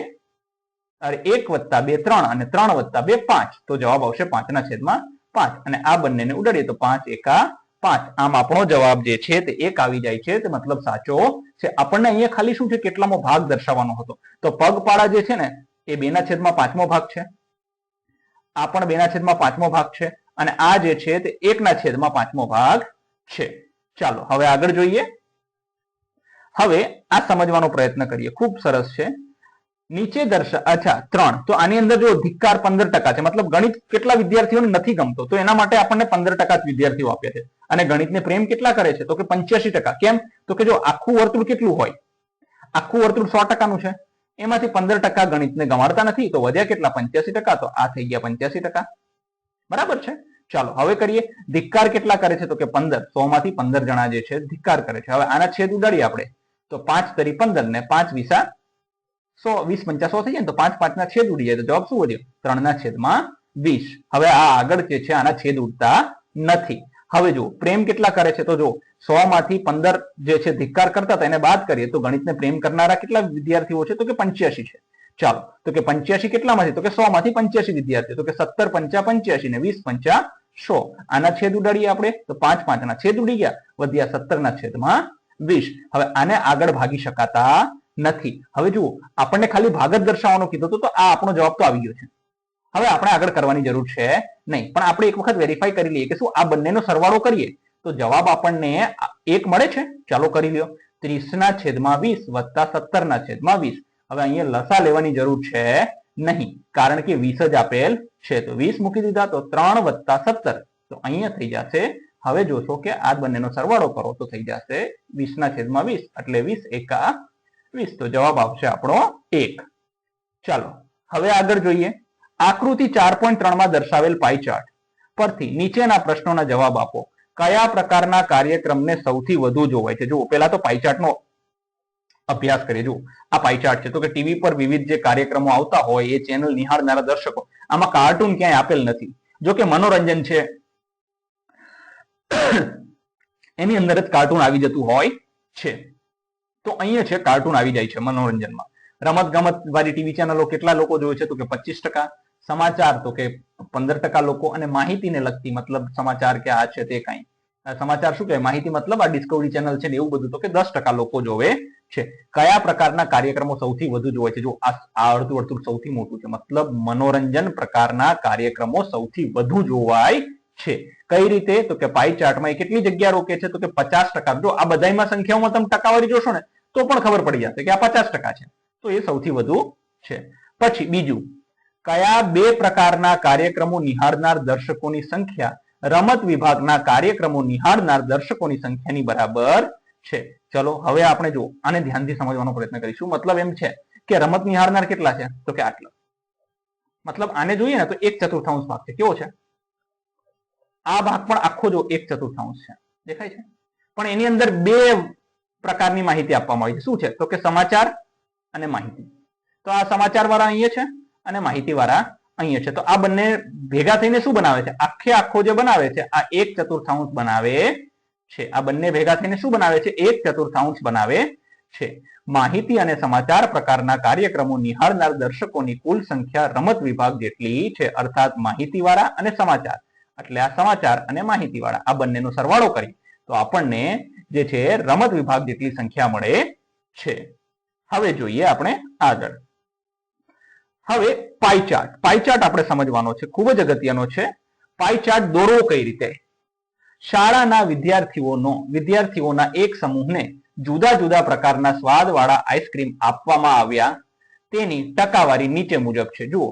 1 + 2 3 અને 3 + 2 5. તો જવાબ આવશે 5/5. અને આ બંનેને ઉડાડીએ તો 5 એકા 5. આમ આપણો જવાબ જે છે તે 1 આવી જાય છે, તે મતલબ સાચો છે. આપણને અહીંયા ખાલી શું છે, કેટલામો ભાગ દર્શાવવાનો હતો. તો પગપાળા જે છે ને એ 2/5 ભાગ છે. આ પણ 2/5 ભાગ છે. અને આ જે છે તે 1/5 ભાગ છે. ચાલો હવે આગળ જોઈએ. હવે આ સમજવાનો પ્રયત્ન કરીએ. ખૂબ સરસ છે. નીચે અચ્છા 3. તો આની અંદર જો ધિક્કાર 15% છે, મતલબ ગણિત કેટલા વિદ્યાર્થીઓને નથી ગમતો, તો એના માટે આપણને 15% જ વિદ્યાર્થીઓ આપ્યા છે. અને ગણિતને પ્રેમ કેટલા કરે છે, તો કે 85%. કેમ, તો કે જો આખું વર્તુળ કેટલું હોય, આખું વર્તુળ 100% નું છે, એમાંથી 15% ગણિતને ગમાડતા નથી, તો વધ્યા કેટલા, 85%. તો આ થઈ ગયા 85%. બરાબર છે. ચાલો હવે કરીએ. ધિક્કાર કેટલા કરે છે, તો કે 15. 100 માંથી 15 જણા જે છે ધિક્કાર કરે છે. હવે આના છેદ ઉડાડીએ આપણે, તો 5 તરી 15 ને 5 વીસા 100, 20 પંચા 100 થઈ જાય, તો 5 5 ના છેદ ઉડી જાય. તો જવાબ શું વધ્યો, 3/20. હવે આ આગળ જે છે આના છેદ ઉડતા નથી. હવે જો પ્રેમ કેટલા કરે છે તો જો 100 માંથી 15 જે છે ધિક્કાર કરતા હતા એને બાદ કરીએ તો ગણિતને પ્રેમ કરનારા કેટલા વિદ્યાર્થીઓ છે તો કે 85 છે. ચાલો તો કે 85 કેટલામાંથી તો કે 100 માંથી 85 વિદ્યાર્થીઓ તો કે 17 પંચા 85 ને 20 પંચા 100. આના છેદ ઉડાડીએ આપણે તો 5 5 ના છેદ ઉડી ગયા, વધ્યા 17 ના છેદમાં 20. હવે આને આગળ ભાગી શકાતા નથી. હવે જુઓ આપણને ખાલી ભાગ જ દર્શાવવાનો કીધો તો આ આપણો જવાબ તો આવી ગયો છે. હવે આપણે આગળ કરવાની જરૂર છે નહીં, પણ આપણે એક વખત વેરીફાઈ કરી લઈએ કે શું આ બંનેનો સરવાળો કરીએ તો જવાબ આપણને 1 મળે છે. ચાલો કરી લ્યો. 30 ના છેદમાં 20 વત્તા 17 ના છેદમાં 20. હવે અહીંયા લસા લેવાની જરૂર છે નહીં, કારણ કે 20 જ આપેલ છે. તો 20 મૂકી દીધા તો 3 વત્તા 17 તો અહીંયા થઈ જશે. હવે જોશો કે આ બંનેનો સરવાળો કરો તો થઈ જશે 20 ના છેદમાં 20 એટલે 20 એકા 20. તો જવાબ આવશે આપણો 1. ચાલો હવે આગળ જોઈએ. આકૃતિ 4.3 માં દર્શાવેલ પાઈ ચાર્ટ પરથી નીચેના પ્રશ્નોના જવાબ આપો. કયા પ્રકારના કાર્યક્રમને સૌથી વધુ જોવાય છે? જો પહેલા તો પાઈ ચાર્ટનો અભ્યાસ કરીએ. જો આ પાઈ ચાર્ટ છે તો કે ટીવી પર વિવિધ જે કાર્યક્રમો આવતા હોય એ ચેનલ નિહાળનારા દર્શકો, આમાં કાર્ટૂન ક્યાંય આપેલ નથી. જો કે મનોરંજન છે એની અંદર જ કાર્ટૂન આવી જતું હોય છે. તો અહીંયા છે કાર્ટૂન આવી જાય છે મનોરંજનમાં. રમત ગમત વાળી ટીવી ચેનલો કેટલા લોકો જોવે છે તો કે 25%, સમાચાર તો કે 15% લોકો, અને માહિતીને લગતી મતલબ સમાચાર કે આ છે તે કાંઈ સમાચાર શું કહેવાય માહિતી મતલબ આ ડિસ્કવરી ચેનલ છે ને એવું બધું તો કે 10% લોકો જોવે છે. કયા પ્રકારના કાર્યક્રમો સૌથી વધુ જોવાય છે? જો આ અડધું અડધું સૌથી મોટું છે, મતલબ મનોરંજન પ્રકારના કાર્યક્રમો સૌથી વધુ જોવાય છે. કઈ રીતે તો કે પાઈ ચાર્ટમાં એ કેટલી જગ્યા રોકે છે તો કે 50%. જો આ બધામાં સંખ્યાઓમાં તમે ટકાવારી જોશો ને તો પણ ખબર પડી જશે કે આ 50% છે, તો એ સૌથી વધુ છે. પછી બીજું, કયા 2 પ્રકારના કાર્યક્રમો નિહાળનાર દર્શકોની સંખ્યા રમત વિભાગના કાર્યક્રમો નિહાળનાર દર્શકોની સંખ્યાની બરાબર છે? ચલો હવે આપણે જો આને ધ્યાનથી સમજવાનો પ્રયત્ન કરીશું. મતલબ એમ છે કે રમત નિહાળનાર કેટલા છે તો કે આટલા. મતલબ આને જોઈએ ને તો 1/4 ભાગ છે. કેવો છે? આ ભાગ પણ આખો જો 1/4 છે, દેખાય છે? પણ એની અંદર 2 પ્રકારની માહિતી આપવામાં આવી છે. શું છે તો કે સમાચાર અને માહિતી. તો આ સમાચાર વાળા અહીંયા છે અને માહિતી વાળા અહીંયા છે. તો આ બંને ભેગા થઈને શું બનાવે છે? આખો જે બનાવે છે આ 1/4 બનાવે છે. આ બંને ભેગા થઈને શું બનાવે છે? 1/4 બનાવે છે. માહિતી અને સમાચાર પ્રકારના કાર્યક્રમો નિહાળનાર દર્શકોની કુલ સંખ્યા રમત વિભાગ જેટલી છે. અર્થાત માહિતી વાળા અને સમાચાર, એટલે આ સમાચાર અને માહિતી વાળા આ બંનેનો સરવાળો કરી તો આપણને જે છે રમત વિભાગ જેટલી સંખ્યા મળે છે. હવે જોઈએ આપણે આગળ. હવે પાઈ ચાર્ટ. પાઈ ચાર્ટ આપણે સમજવાનો છે, ખૂબ જ અગત્યનો છે. પાઈ ચાર્ટ દોરવો કઈ રીતે? શાળાના વિદ્યાર્થીઓના એક સમૂહને જુદા જુદા પ્રકારના સ્વાદવાળા આઈસ્ક્રીમ આપવામાં આવ્યા, તેની ટકાવારી નીચે મુજબ છે. જુઓ,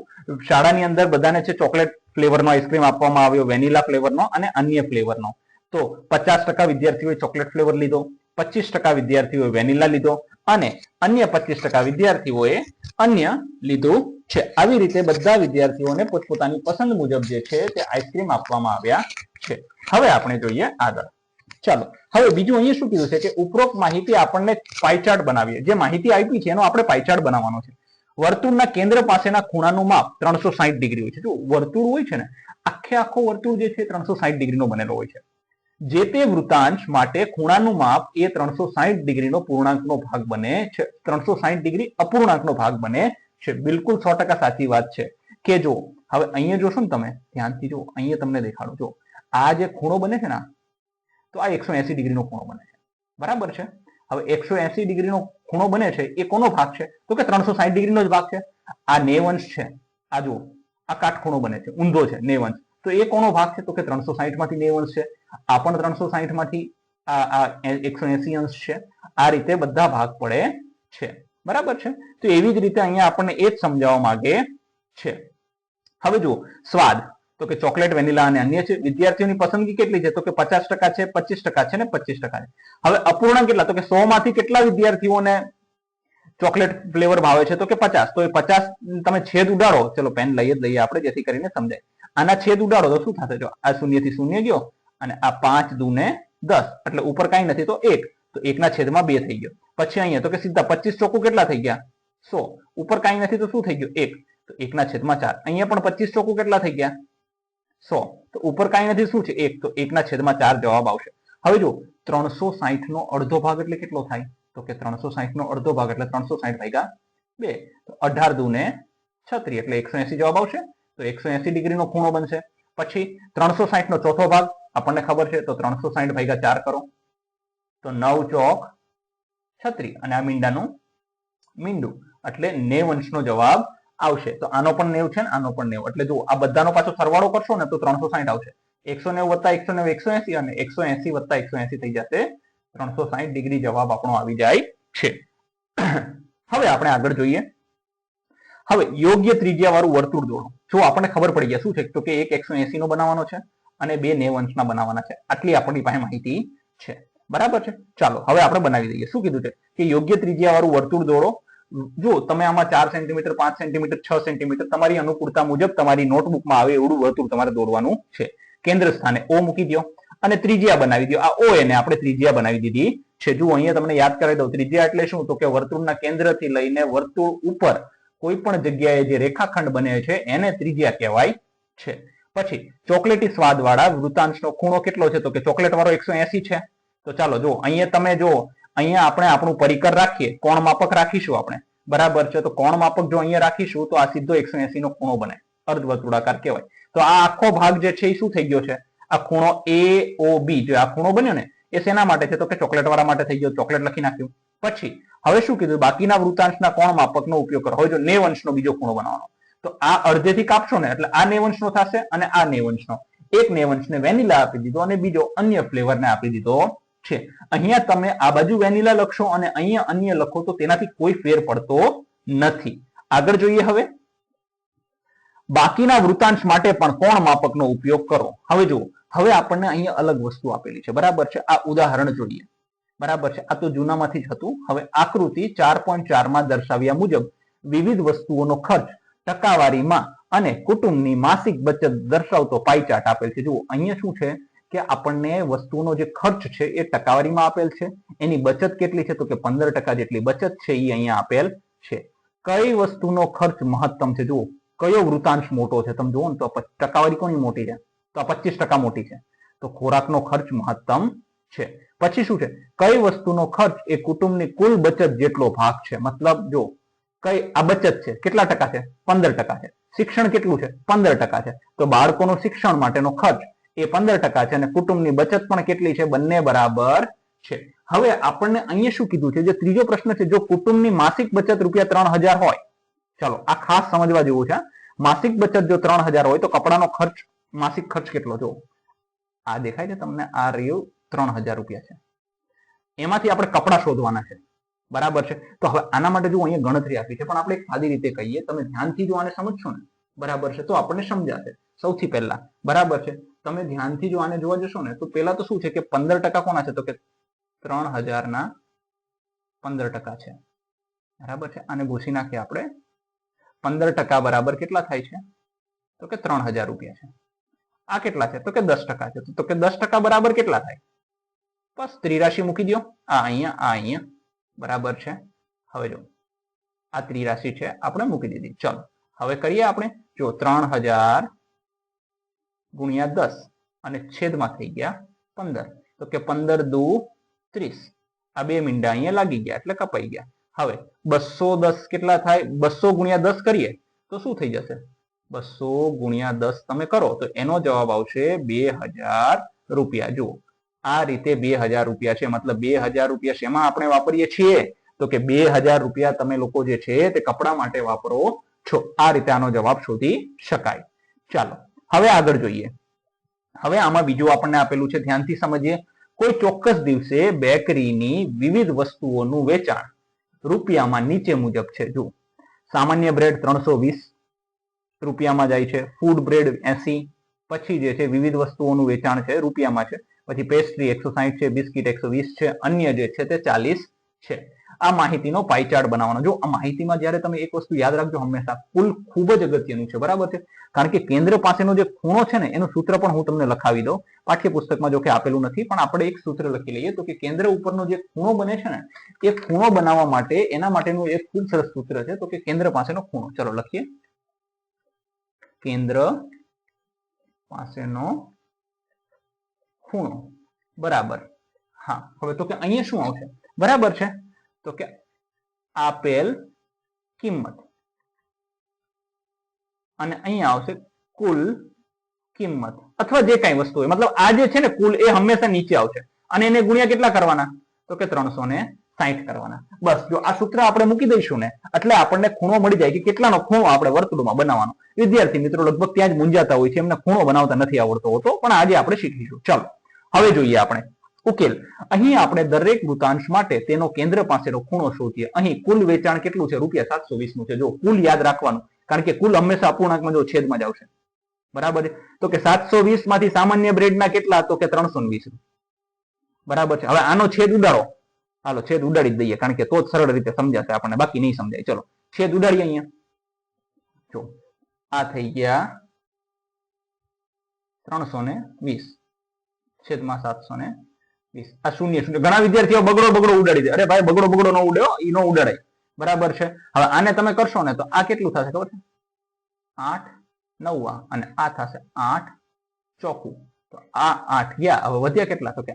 શાળાની અંદર બધાને છે ચોકલેટ ફ્લેવરનો આઈસ્ક્રીમ આપવામાં આવ્યો, વેનીલા ફ્લેવરનો અને અન્ય ફ્લેવરનો. તો 50% વિદ્યાર્થીઓએ ચોકલેટ ફ્લેવર લીધો, 25% વિદ્યાર્થીઓએ વેનીલા લીધો અને અન્ય 25% વિદ્યાર્થીઓએ અન્ય લીધું છે. આવી રીતે બધા વિદ્યાર્થીઓને પોતપોતાની પસંદ મુજબ જે છે તે આઈસ્ક્રીમ આપવામાં આવ્યા છે. હવે આપણે જોઈએ આગળ. ચાલો હવે બીજું અહીંયા શું કીધું છે કે ઉપરોક્ત માહિતી આપણને પાઈ ચાર્ટ બનાવીએ. જે માહિતી આપી છે એનો આપણે પાઈ ચાર્ટ બનાવવાનો છે. વર્તુળના કેન્દ્ર પાસેના ખૂણાનું માપ 360 ડિગ્રી હોય છે. જો વર્તુળ હોય છે ને, આખો વર્તુળ જે છે 360 ડિગ્રીનો બનેલો હોય છે. જે તે વૃત્તાંશ માટે ખૂણાનું માપ એ 360 ડિગ્રીનો પૂર્ણાંકનો ભાગ બને છે. 360 ડિગ્રી અપૂર્ણાંકનો ભાગ બને છે. બિલકુલ 100% સાચી વાત છે. કે જો હવે અહીંયા જોશો ને તમે ધ્યાનથી જો, અહીંયા તમને દેખાડો. જો આ જે ખૂણો બને છે ને, તો આ 180 ડિગ્રીનો ખૂણો બને છે, બરાબર છે? હવે 180 ડિગ્રીનો ખૂણો બને છે એ કોનો ભાગ છે તો કે 360 ડિગ્રીનો જ ભાગ છે. આ 90 અંશ છે. આ જો આ કાટખૂણો બને છે, ઊંધો છે 90 અંશ, તો એ કોનો ભાગ છે તો કે 360 માંથી 90 અંશ છે. આ પણ 360 માંથી આ 180 અંશ છે. આ રીતે બધા ભાગ પડે છે, બરાબર છે? તો એવી જ રીતે અહીંયા આપણને એ જ સમજાવવા માંગે છે. હવે જો સ્વાદ તો કે ચોકલેટ, વેનીલા અને અન્ય છે. વિદ્યાર્થીઓની પસંદગી કેટલી છે તો કે 50% છે, 25% છે ને 25% છે. હવે અપૂર્ણાંક કેટલા તો કે 100 માંથી કેટલા વિદ્યાર્થીઓને ચોકલેટ ફ્લેવર ભાવે છે તો કે 50. તો એ 50 તમે છેદ ઉડાડો. ચલો પેન લઈએ જ લઈએ આપણે, જેથી કરીને સમજાય. આના છેદ ઉડાડો તો શું થશે? જો આ 0 થી 0 ગયો અને આ 5 દૂને 10, એટલે ઉપર કઈ નથી તો 1, તો 1 ના છેદમાં 2 થઈ ગયો. પછી અહીંયા તો કે સીધા 25 ચોકુ કેટલા થઈ ગયા? 100. ઉપર કઈ નથી તો શું થઈ ગયું? 1, તો 1 ના છેદમાં 4. અહીંયા પણ 25 ચોકુ કેટલા થઈ ગયા? 100. તો ઉપર કાંઈ નથી, શું છે 1, તો 1/4 જવાબ આવશે. હવે જો 360 નો અડધો ભાગ એટલે કેટલો થાય? તો કે 360 નો અડધો ભાગ એટલે 360 ભાગ્યા 2, તો 18 દૂને 36 એટલે 180 જવાબ આવશે. તો 180 ડિગ્રીનો ખૂણો બનશે. પછી 360 નો ચોથો ભાગ આપણને ખબર છે, તો 360 ભાગ્યા 4 કરો તો 9 ચોક 36 અને આ મીંડાનું મીંડું એટલે 90 અંશનો જવાબ આવશે. તો આનો પણ 90 છે ને આનો પણ 90, એટલે જો આ બધાનો પાછો સરવાળો કરશો ને તો 360 આવશે. 190 + 190 180 અને 180 + 180 થઈ જશે 360 ડિગ્રી જવાબ આપણો આવી જાય છે. હવે આપણે આગળ જોઈએ. હવે યોગ્ય ત્રિજ્યા વાળું વર્તુળ દોરો. જો આપણને ખબર પડી ગયા શું છે, તો કે એક 180 નો બનાવવાનો છે અને બે 90 અંશના બનાવવાના છે. આટલી આપણી પાસે માહિતી છે. બરાબર છે. ચાલો હવે આપણે બનાવી દઈએ. શું કીધું છે કે યોગ્ય ત્રિજ્યા વાળું વર્તુળ દોરો. જો તમે આમાં 4 સેન્ટીમીટર 5 સેન્ટીમીટર 6 સેન્ટીમીટર તમારી અનુકૂળતા મુજબ તમારી નોટબુકમાં આવે એવડું વર્તુળ તમારે દોરવાનું છે. કેન્દ્ર સ્થાને O મૂકી દો અને ત્રિજ્યા બનાવી દો. આ O એને આપણે ત્રિજ્યા બનાવી દીધી છે. જો અહીંયા તમને યાદ કરાવી દઉં, ત્રિજ્યા એટલે શું? તો કે વર્તુળના કેન્દ્રથી લઈને વર્તુળ ઉપર કોઈ પણ જગ્યાએ જે રેખાખંડ બને છે એને ત્રિજ્યા કહેવાય છે. પછી ચોકલેટી સ્વાદ વાળા વૃતાંશનો ખૂણો કેટલો છે? તો કે ચોકલેટ વાળો 180 છે. તો ચાલો જો અહીંયા તમે જો, અહીંયા આપણે આપણું પરિકર રાખીએ, કોણ માપક રાખીશું આપણે. બરાબર છે. તો કોણ માપક જો અહીંયા રાખીશું તો આ સીધો 180 નો ખૂણો બને, અર્ધવર્તુળાકાર કહેવાય. તો આ આખો ભાગ જે છે એ શું થઈ ગયો છે? આ ખૂણો AOB જો આ ખૂણો બન્યો ને એ શેના માટે છે? તો કે ચોકલેટ વાળા માટે થઈ ગયો. ચોકલેટ લખી નાખ્યું. પછી હવે શું કીધું? બાકીના વૃતાંશના કોણ માપકનો ઉપયોગ કરો. હવે જો 90 અંશનો બીજો ખૂણો બનાવવાનો, તો આ અડધેથી કાપશો ને એટલે આ 90 અંશનો થશે અને આ 90 અંશનો. એક 90 અંશને વેનીલા આપી દીધો અને બીજો અન્ય ફ્લેવરને આપી દીધો છે. અહીંયા તમે આ બાજુ વેનીલા લખશો અને અહીંયા અન્ય લખો તો તેનાથી કોઈ ફેર પડતો નથી. આગળ જોઈએ. હવે બાકીના વૃતાંશ માટે પણ કોણ માપકનો ઉપયોગ કરો. હવે જુઓ, હવે આપણને અહીંયા અલગ વસ્તુ આપેલી છે. બરાબર છે. આ ઉદાહરણ જોઈએ. બરાબર છે. આ તો જૂનામાંથી જ હતું. હવે આકૃતિ 4.4 માં દર્શાવ્યા મુજબ વિવિધ વસ્તુઓનો ખર્ચ ટકાવારીમાં અને કુટુંબની માસિક બચત દર્શાવતો પાઈ ચાર્ટ આપેલ છે. જુઓ અહીંયા શું છે કે આપણને વસ્તુનો જે ખર્ચ છે એ ટકાવારીમાં આપેલ છે. એની બચત કેટલી છે? તો કે 15% જેટલી બચત છે એ અહીંયા આપેલ છે. કઈ વસ્તુનો ખર્ચ મહત્તમ છે? જુઓ કયો વૃતાંશ મોટો છે? તમે જુઓ ને તો ટકાવારી કોની મોટી છે? તો આ 25% મોટી છે. તો ખોરાકનો ખર્ચ મહત્તમ છે. પછી શું છે? કઈ વસ્તુનો ખર્ચ એ કુટુંબની કુલ બચત જેટલો ભાગ છે. મતલબ જો કઈ આ બચત છે કેટલા ટકા છે? 15% છે. શિક્ષણ કેટલું છે? 15% છે. તો બાળકોનું શિક્ષણ માટેનો ખર્ચ એ 15% છે અને કુટુંબની બચત પણ કેટલી છે? બંને બરાબર છે. હવે આપણને અહીંયા શું કીધું છે? જે ત્રીજો પ્રશ્ન છે, જો કુટુંબની માસિક બચત ₹3000 હોય, ચાલો આ ખાસ સમજવા જેવું છે. માસિક બચત જો 3000 હોય તો કપડાનો ખર્ચ માસિક ખર્ચ કેટલો? જો આ દેખાય છે તમને, આ રહ્યું ₹3000 છે. એમાંથી આપણે કપડા શોધવાના છે. બરાબર છે. તો હવે આના માટે જો અહીંયા ગણતરી આપી છે, પણ આપણે એક સાદી રીતે કહીએ, તમે ધ્યાનથી જો આને સમજશો ને, બરાબર છે, તો આપણને સમજાશે. સૌથી પહેલા બરાબર છે, તમે ધ્યાનથી જો આને જોવા જશો ને તો પેલા તો શું છે કે 15% કોના છે? તો કે 3000 ના 15% છે. બરાબર છે. આને ભૂસી નાખીએ આપણે. 15% બરાબર કેટલા થાય છે? તો કે ₹3000 છે. આ કેટલા છે? તો કે 10% છે. તો કે 10% બરાબર કેટલા થાય? બસ ત્રિરાશી મૂકી દો. આ અહીંયા બરાબર છે. હવે જો આ ત્રિરાશી છે આપણે મૂકી દીધી. ચલો હવે કરીએ આપણે. જો 3000 ગુણ્યા 10 અને છેદમાં થઈ ગયા 15. તો કે 15 દુ 30. આ બે મીંડા અહીંયા લાગી ગયા એટલે કપાઈ ગયા. હવે 210 કેટલા થાય? 200 ગુણ્યા 10 કરીએ તો શું થઈ જશે? 200 ગુણ્યા 10 તમે કરો તો એનો જવાબ આવશે ₹2000. જુઓ આ રીતે ₹2000 છે. મતલબ ₹2000 શેમાં આપણે વાપરીએ છીએ? તો કે ₹2000 તમે લોકો જે છે તે કપડા માટે વાપરો છો. આ રીતે આનો જવાબ શોધી શકાય. ચાલો હવે આગળ જોઈએ. હવે આમાં બીજું આપણને આપેલું છે, ધ્યાનથી સમજીએ. કોઈ ચોક્કસ દિવસે બેકરીની વિવિધ વસ્તુઓનું વેચાણ રૂપિયામાં નીચે મુજબ છે. જુઓ સામાન્ય બ્રેડ ₹320 જાય છે. Food bread 80. પછી જે છે વિવિધ વસ્તુઓનું વેચાણ છે રૂપિયામાં છે. પછી પેસ્ટ્રી 160 છે, બિસ્કિટ 120 છે, અન્ય જે છે તે 40 છે. આ માહિતીનો પાઈ ચાર્ટ બનાવવાનો. જો આ માહિતીમાં જ્યારે તમે એક વસ્તુ યાદ રાખજો હંમેશા, કુલ ખૂબ જ અગત્યનું છે. બરાબર છે. કારણ કે કેન્દ્ર પાસેનો જે ખૂણો છે ને એનું સૂત્ર પણ હું તમને લખાવી દઉં. પાઠ્યપુસ્તકમાં જો કે આપેલું નથી, પણ આપણે એક સૂત્ર લખી લઈએ. તો કે કેન્દ્ર ઉપરનો જે ખૂણો બને છે ને એ ખૂણો બનાવવા માટે એના માટેનું એક ખૂબ સરસ સૂત્ર છે. તો કે કેન્દ્ર પાસેનો ખૂણો. ચલો લખીએ. કેન્દ્ર પાસેનો ખૂણો બરાબર. હા, હવે તો કે અહીંયા શું આવશે? બરાબર છે, તો કે આપેલ કિંમત અને અહીંયા આવશે કુલ કિંમત અથવા જે કઈ વસ્તુ હોય. મતલબ આ જે છે ને કુલ એ હંમેશા નીચે આવશે અને એને ગુણ્યા કેટલા કરવાના? તો કે 360 કરવાના. બસ જો આ સૂત્ર આપણે મૂકી દઈશું ને એટલે આપણને ખૂણો મળી જાય કે કેટલાનો ખૂણો આપણે વર્તુળમાં બનાવવાનો. વિદ્યાર્થી મિત્રો લગભગ ત્યાં જ મૂંઝાતા હોય છે, એમને ખૂણો બનાવતા નથી આવડતો હોતો, પણ આજે આપણે શીખીશું. ચાલો હવે જોઈએ આપણે ઉકેલ. અહીં આપણે દરેક વૃતાંશ માટે તેનો કેન્દ્ર પાસેનો ખૂણો શોધીએ. અહીં કુલ વેચાણ કેટલું છે? ₹720 નું છે. જો કુલ યાદ રાખવાનું, કારણ કે કુલ હંમેશા અપૂર્ણાંકમાં જો છેદમાં જ આવશે. બરાબર છે, તો કે 720 માંથી સામાન્ય બ્રેડના કેટલા? તો કે 320. બરાબર છે. હવે આનો છેદ ઉડાડો. હાલો છેદ ઉડાડી જ દઈએ, કારણ કે તો જ સરળ રીતે સમજાશે આપણને, બાકી નહીં સમજાય. ચલો છેદ ઉડાડીએ. અહીંયા જો આ થઈ ગયા 320 છેદમાં 720. આ શૂન્ય શૂન્ય. ઘણા વિદ્યાર્થીઓ બગડો ઉડાડી દે. અરે ભાઈ બગડો ન ઉડે, એ નો ઉડાડાય. બરાબર છે. હવે આને તમે કરશો ને તો આ કેટલું થશે ખબર છે? 8 9 અને આ થશે 8 ચોકું. તો આ 8 ગયા. હવે વધ્યા કેટલા? તો કે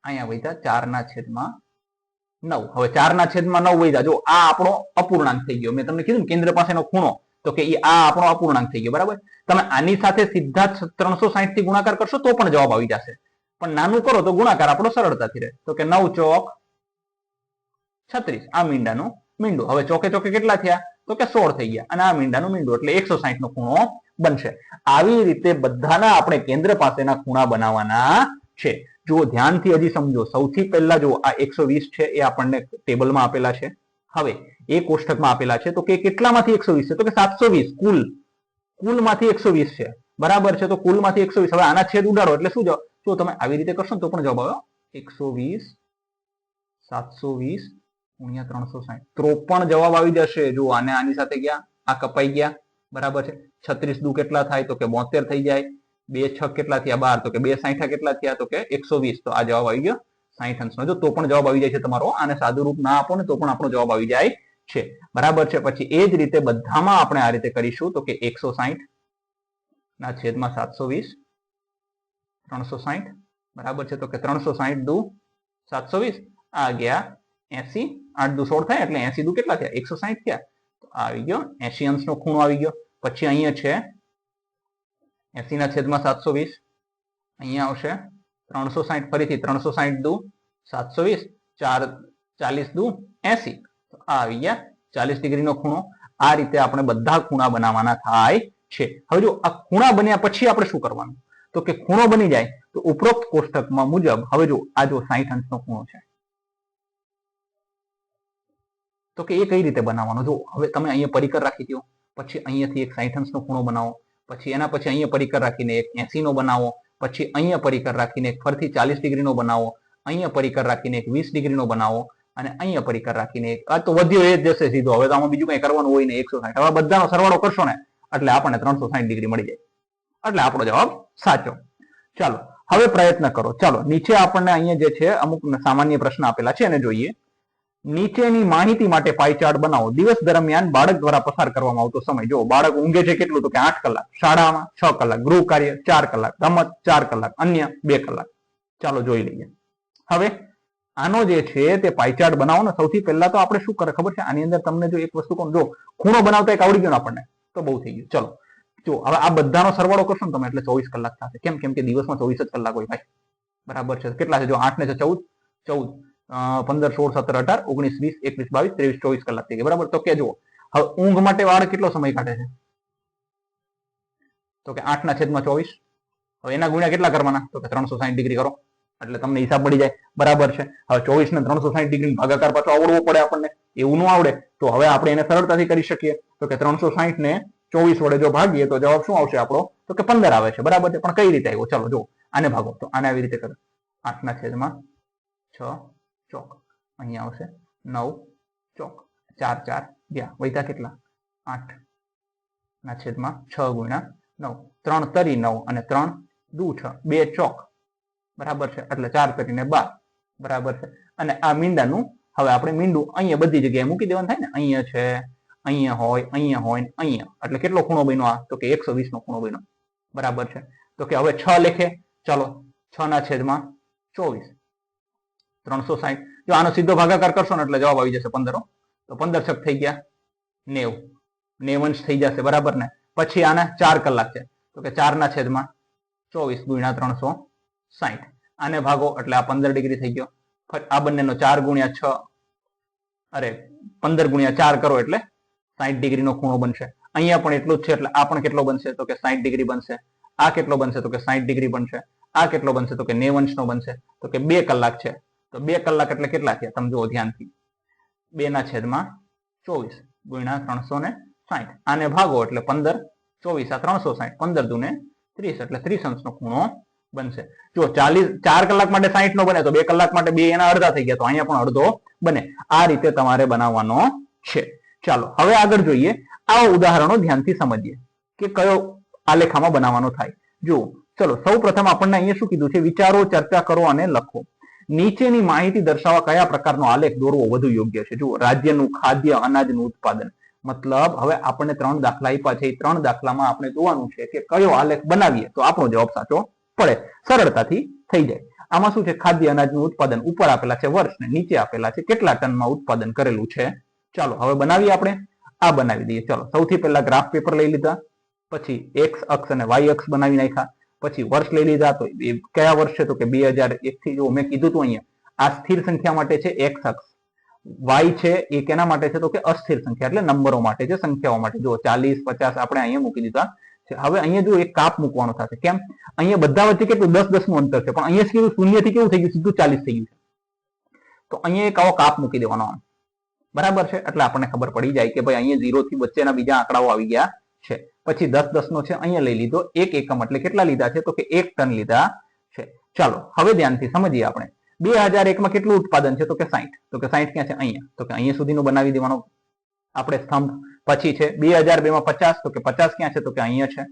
અહીંયા વધ્યા 4/9. હવે 4/9 વધ્યા. જો આ આપણો અપૂર્ણાંક થઈ ગયો. મેં તમને કીધું ને કેન્દ્ર પાસેનો ખૂણો, તો કે આ આપણો અપૂર્ણાંક થઈ ગયો. બરાબર. તમે આની સાથે સીધા 360 થી ગુણાકાર કરશો તો પણ જવાબ આવી જશે, પણ નાનું કરો તો ગુણાકાર આપણો સરળતાથી રહે. તો કે 9 ચોક 36. આ મીંડાનું મીંડું. હવે ચોકે ચોકે કેટલા થયા? તો કે 16 થઈ ગયા. અને આ મીંડાનું મીંડું એટલે 160 નો ખૂણો બનશે. આવી રીતે બધાના આપણે કેન્દ્ર પાસેના ખૂણા બનાવવાના છે. જો ધ્યાનથી હજી સમજો. સૌથી પહેલા જો આ 120 છે એ આપણને ટેબલમાં આપેલા છે. હવે એ કોષ્ટકમાં આપેલા છે. તો કે કેટલામાંથી 120 છે? તો કે 720. કુલમાંથી 120 છે. બરાબર છે. તો કુલમાંથી 120. હવે આના છેદ ઉડાડો એટલે શું જવાબ? જો તમે આવી રીતે કરશો તો પણ જવાબ આવ્યો 120 720 ગુણ્યા 360. 53 જવાબ આવી જશે. જો આને આની સાથે ગયા, આ કપાઈ ગયા. બરાબર છે. 36 દુ કેટલા થાય? તો કે 72 થઈ જાય. 2 6 કેટલા થયા? 12. તો કે 2 60 કેટલા થયા? તો કે 120. તો આ જવાબ આવી ગયો 60 અંશનો. જો તો પણ જવાબ આવી જાય છે તમારો. આને સાદું રૂપ ના આપો ને તો પણ આપણો જવાબ આવી જાય છે. બરાબર છે. પછી એ જ રીતે બધામાં આપણે આ રીતે કરીશું. તો કે 160 ના છેદમાં 720 360. બરાબર છે. તો કે 360 દુ 720. આ ગયા 80. 8 દુ 16 થાય એટલે 80 દુ કેટલા થયા? 160 થયા. તો આવી ગયો 80 અંશનો ખૂણો આવી ગયો. પછી અહીંયા છે 80 ના છેદમાં 720. અહીંયા આવશે 360. ફરીથી 360 દુ 720. 40 દુ 80. તો આ આવી ગયા 40 ડિગ્રીનો ખૂણો. આ રીતે આપણે બધા ખૂણા બનાવવાના થાય છે. હવે જો આ ખૂણા બન્યા પછી આપણે શું કરવાનું? તો કે ખૂણો બની જાય તો ઉપરોક્ત કોષ્ટકમાં મુજબ હવે જો આ જો 60 અંશનો ખૂણો છે, તો કે એ કઈ રીતે બનાવવાનો? જો હવે તમે અહીંયા પરિકર રાખી દો, પછી અહીંયાથી એક 60 અંશનો ખૂણો બનાવો, પછી એના પછી અહીંયા પરિકર રાખીને એક 80 નો બનાવો, પછી અહીંયા પરિકર રાખીને એક ફરીથી 40 ડિગ્રીનો બનાવો, અહીંયા પરિકર રાખીને એક 20 ડિગ્રીનો બનાવો, અને અહીંયા પરિકર રાખીને એક. આ તો વધ્યો એ જ જશે સીધો. હવે તો આમાં બીજું કઈ કરવાનું હોય ને. 160. હવે બધાનો સરવાળો કરશો ને એટલે આપણને 360 ડિગ્રી મળી જાય. એટલે આપણો જવાબ સાચો. ચાલો હવે પ્રયત્ન કરો. ચાલો નીચે આપણને અહીંયા જે છે અમુક સામાન્ય પ્રશ્ન આપેલા છે એને જોઈએ. નીચેની માહિતી માટે પાઈ ચાર્ટ બનાવો. દિવસ દરમિયાન બાળક દ્વારા પસાર કરવામાં આવતો સમય. જો બાળક ઊંઘે છે કેટલું? તો કે 8 કલાક. શાળામાં 6 કલાક. ગૃહ કાર્ય 4 કલાક. રમત 4 કલાક. અન્ય 2 કલાક. ચાલો જોઈ લઈએ. હવે આનો જે છે તે પાઈ ચાર્ટ બનાવો ને. સૌથી પહેલા તો આપણે શું કરે ખબર છે? આની અંદર તમને જો એક વસ્તુ કહું, જો ખૂણો બનાવતા એક આવડી ગયો ને આપણને તો બહુ થઈ ગયું. ચલો જો હવે આ બધાનો સરવાળો કરશો ને તમે એટલે 24 કલાક થશે. કેમ? કેમ કે દિવસમાં 24 જ કલાક હોય ભાઈ. બરાબર છે. કેટલા છે? જો 8 ને 14 14 15 16 17 18 19 20 21 22 23 24 કલાક થઈ ગયા. બરાબર. તો કે જો હવે ઊંઘ માટે બાળક કેટલો સમય કાઢે છે? તો કે 8 ના છેદમાં 24. હવે એના ગુણ્યા કેટલા કરવાના? તો કે 360 ડિગ્રી કરો એટલે તમને હિસાબ પડી જાય. બરાબર છે. હવે 24 ને 360 ડિગ્રી ભાગાકાર પાછો આવડવો પડે આપણને. એવું ન આવડે તો હવે આપણે એને સરળતાથી કરી શકીએ. તો કે 360 ને 24 વડે જો ભાગીએ તો જવાબ શું આવશે આપણો? તો કે 15 આવે છે. બરાબર છે. પણ કઈ રીતે આવ્યો? ચાલો જો આને ભાગો તો આને આવી રીતે કરો. 8 ના છેદમાં 6 ચોક. અહીંયા આવશે 9 ચોક. 4 4 ગયા. વૈતા કેટલા? 8 ના છેદમાં 6 ગુણ્યા 9. 3 તરી 9 અને 3 દુ 6. 2 ચોક. બરાબર છે. એટલે 4 તરીને 12. બરાબર છે. અને આ મીંડાનું હવે આપણે મીંડું અહીંયા બધી જગ્યાએ મૂકી દેવાનું થાય ને. અહીંયા છે, અહીંયા હોય ને અહીંયા. એટલે કેટલો ખૂણો બન્યો? આ તો કે 120 નો ખૂણો બન્યો. બરાબર છે. તો કે હવે 6 લેખે, ચલો 6 ના છેદમાં 24 360. જો આનો સીધો ભાગાકાર કરશો ને એટલે જવાબ આવી જશે 15. તો 15 છક થઈ ગયા 90, 90 થઈ જશે, બરાબર ને. પછી આના 4 કલાક છે, તો કે 4 ના છેદમાં 24 ગુણ્યા 360. આને ભાગો એટલે આ 15 ડિગ્રી થઈ ગયો. આ બંનેનો 4 ગુણ્યા 6, અરે 15 ગુણ્યા 4 કરો એટલે 60 ડિગ્રીનો ખૂણો બનશે. અહીંયા પણ એટલું જ છે એટલે આ પણ કેટલો બનશે, તો કે 60 ડિગ્રી બનશે. આ કેટલો બનશે, તો કે 60 ડિગ્રી બનશે. આ કેટલો બનશે, તો કે 90 નો બનશે. તો કે 2 કલાક છે. તો 2 કલાક એટલે કેટલા થયા તમે જુઓ ધ્યાનથી. 2 ના છેદમાં 24 ગુણ્યા 360. આને ભાગો એટલે 15, 24 આ 360, 15 દુને 30 એટલે 30 અંશનો ખૂણો બનશે. જો 4 કલાક માટે 60 નો બને તો 2 કલાક માટે 2 એના અડધા થઈ ગયા, તો અહીંયા પણ અડધો બને. આ રીતે તમારે બનાવવાનો છે. ચાલો હવે આગળ જોઈએ. આવા ઉદાહરણો ધ્યાનથી સમજીએ કે કયો આલેખામાં બનાવવાનો થાય. જુઓ, ચલો સૌ પ્રથમ આપણને અહીંયા શું કીધું છે, વિચારો, ચર્ચા કરો અને લખો. નીચેની માહિતી દર્શાવવા કયા પ્રકારનો આલેખ દોરવો વધુ યોગ્ય છે. જુઓ, રાજ્યનું ખાદ્ય અનાજનું ઉત્પાદન, મતલબ હવે આપણને 3 દાખલા આપ્યા છે. એ 3 દાખલામાં આપણે જોવાનું છે કે કયો આલેખ બનાવીએ તો આપણો જવાબ સાચો પડે, સરળતાથી થઈ જાય. આમાં શું છે, ખાદ્ય અનાજનું ઉત્પાદન ઉપર આપેલા છે વર્ષ ને નીચે આપેલા છે કેટલા ટનમાં ઉત્પાદન કરેલું છે. ચાલો હવે બનાવીએ આપણે. આ બનાવી દઈએ. ચાલો સૌથી પહેલા ગ્રાફ પેપર લઈ લીધા, પછી એક્સ અક્ષ અને વાય અક્ષ બનાવી નાખ્યા, પછી વર્ષ લઈ લીધા. તો એ કયા વર્ષ છે, તો કે 2001 થી. જો મેં કીધું હતું અહીંયા આ સ્થિર સંખ્યા માટે છે એક્સ અક્ષ, વાય છે એ કેના માટે છે, તો કે અસ્થિર સંખ્યા એટલે નંબરો માટે છે, સંખ્યાઓ માટે. જો 40, 50 આપણે અહીંયા મૂકી દીધા છે. હવે અહીંયા જો એક કાપ મૂકવાનો થશે. કેમ? અહીંયા બધા વચ્ચે કેટલું 10-10 નું અંતર છે, પણ અહીંયા કેવું શૂન્ય થી કેવું થઈ ગયું, સીધું 40 થઈ ગયું છે. તો અહીંયા એક આવો કાપ મૂકી દેવાનો, બરાબર છે. એટલે આપણને ખબર પડી જાય કે ભાઈ અહીંયા 0 થી વચ્ચેના બીજા આંકડાઓ આવી ગયા છે. પછી 10-10 નો છે અહીંયા લઈ લીધો. 1 એકમ એટલે કેટલા લીધા છે, તો કે 1 ટન લીધા છે. ચાલો હવે ધ્યાનથી સમજીએ આપણે. 2001 માં કેટલું ઉત્પાદન છે, તો કે 60. તો કે 60 ક્યાં છે, અહીંયા. તો કે અહીંયા સુધીનો બનાવી દેવાનો આપણે સ્તંભ. પછી છે 2002 માં 50. તો કે 50 ક્યાં છે, તો કે અહીંયા છે.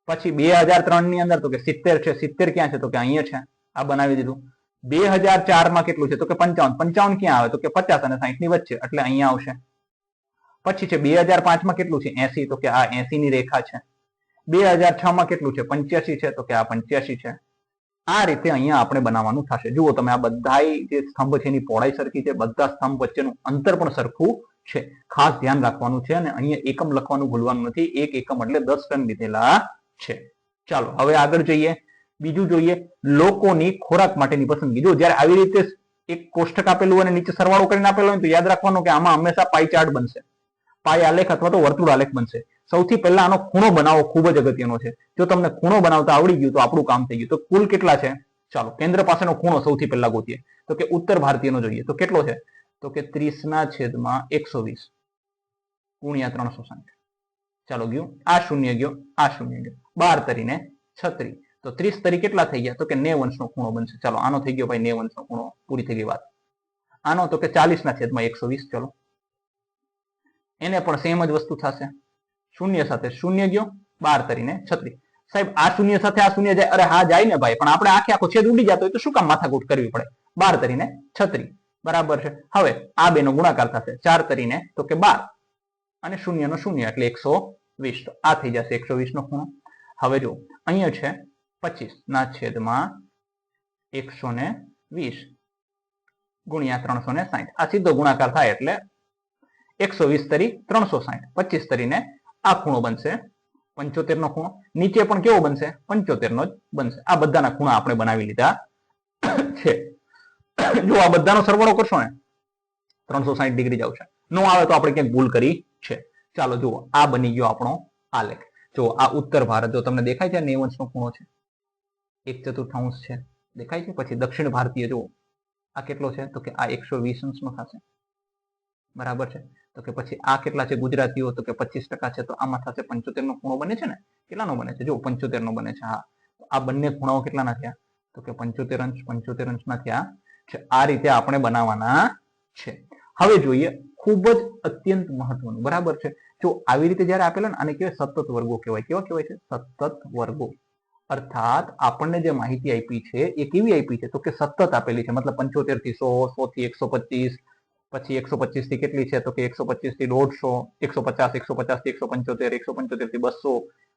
પછી 2003 ની અંદર તો કે 70 છે. 70 ક્યાં છે, તો કે અહીંયા છે. આ બનાવી દીધું. 2004 માં કેટલું છે, તો કે 55. 55 ક્યાં આવે, તો કે 50 અને 60 ની વચ્ચે એટલે અહીંયા આવશે. પછી છે 2005 માં કેટલું છે, 80. તો કે આ 80 ની રેખા છે. 2006 માં કેટલું છે, 85 છે. તો કે આ 85 છે. આ રીતે અહીંયા આપણે બનાવવાનું થશે. જુઓ તમે, આ બધા જે સ્તંભ છે એની પહોળાઈ સરખી છે, બધા સ્તંભ વચ્ચેનું અંતર પણ સરખું છે. ખાસ ધ્યાન રાખવાનું છે. અને અહીંયા એકમ લખવાનું ભૂલવાનું નથી. 1 એકમ એટલે 10 ટન લીધેલા છે. ચાલો હવે આગળ જઈએ. બીજું જોઈએ, લોકોની ખોરાક માટેની પસંદગી. જો જ્યારે આવી રીતે એક કોષ્ટક આપેલું હોય અને નીચે સરવાળો કરીને આપેલો હોય તો યાદ રાખવાનું કે આમાં હંમેશા પાઈ ચાર્ટ બનશે, પાઈ આલેખ અથવા તો વર્તુળ આલેખ બનશે. સૌથી પહેલા આનો ખૂણો બનાવવો ખૂબ જ અગત્યનો છે. જો તમને ખૂણો બનાવતા આવડી ગયું તો આપણું કામ થઈ ગયું. તો કુલ કેટલા છે, ચાલો કેન્દ્ર પાસેનો ખૂણો સૌથી પહેલા ગોતીએ. તો કે ઉત્તર ભારતીયનો જોઈએ. તો કેટલો છે, તો કે 30 ના છેદમાં 120 ગુણ્યા 360. ચાલો ગયું, આ શૂન્ય ગયો, આ શૂન્ય ગયો, 12 તરીને 36. તો 30 તરી કેટલા થઈ ગયા, તો કે 90 અંશનો ખૂણો બનશે. ચાલો આનો થઈ ગયો ભાઈ 90 અંશનો ખૂણો, પૂરી થઈ ગઈ વાત. આનો તો કે 40 ના છેદમાં 120. ચલો એને પણ સેમ જ વસ્તુ થશે. શૂન્ય સાથે શૂન્ય ગયો, 12 તરીને 36. સાહેબ આ શૂન્ય સાથે આ શૂન્ય જાય, અરે હા જાય ને ભાઈ, પણ આપણે આખો છેદ ઉડી જતો હોય તો શું કામ માથાકૂટ કરવી પડે. 12 તરીને 36 બરાબર છે. હવે આ બેનો ગુણાકાર થશે, 4 તરીને તો કે 12 અને શૂન્ય નો શૂન્ય એટલે 120. તો આ થઈ જશે 120 નો ખૂણો. હવે જો અહીંયા છે 25 ના છેદમાં 120 ગુણ્યા 360. આ સીધો ગુણાકાર થાય એટલે 120 તરી 360. 25 તરીને આ ખૂણો બનશે 75 નો ખૂણો. નીચે પણ કેવો બનશે, 75 નો જ બનશે. આ બધાના ખૂણા આપણે બનાવી લીધા છે. જો આ બધાનો સરવાળો કરશો ને 360 ડિગ્રી જ આવશે. નો આવે તો આપણે ક્યાંક ભૂલ કરી છે. ચાલો જુઓ, આ બની ગયો આપણો આલેખ. જો આ ઉત્તર ભારત, જો તમને દેખાય છે 90 અંશનો ખૂણો છે, 1/4 છે, દેખાય છે. પછી દક્ષિણ ભારતીય જુઓ આ કેટલો છે, તો કે આ 120 અંશનો થશે, બરાબર છે. તો કે પછી આ કેટલા છે ગુજરાતીઓ, તો કે 25% છે. તો આમાં થશે 75 નો ખૂણો બને છે ને, કેટલાનો બને છે, જો 75 નો બને છે. હા, આ બંને ખૂણાઓ કેટલાના થયા, તો કે 75 અંશના થયા છે. આ રીતે આપણે બનાવવાના છે. હવે જોઈએ ખૂબ જ અત્યંત મહત્વનું, બરાબર છે. જો આવી રીતે જયારે આપેલા ને આને કહેવાય સતત વર્ગો કહેવાય. કેવા કહેવાય છે, સતત વર્ગો. અર્થાત આપણને જે માહિતી આપી છે એ કેવી આપી છે, તો કે સતત આપેલી છે. મતલબ 75 થી 100, 100 થી 125, પછી 125 થી કેટલી છે, તો કે 125 થી 150, 150, 150 થી 175, 175 થી 200,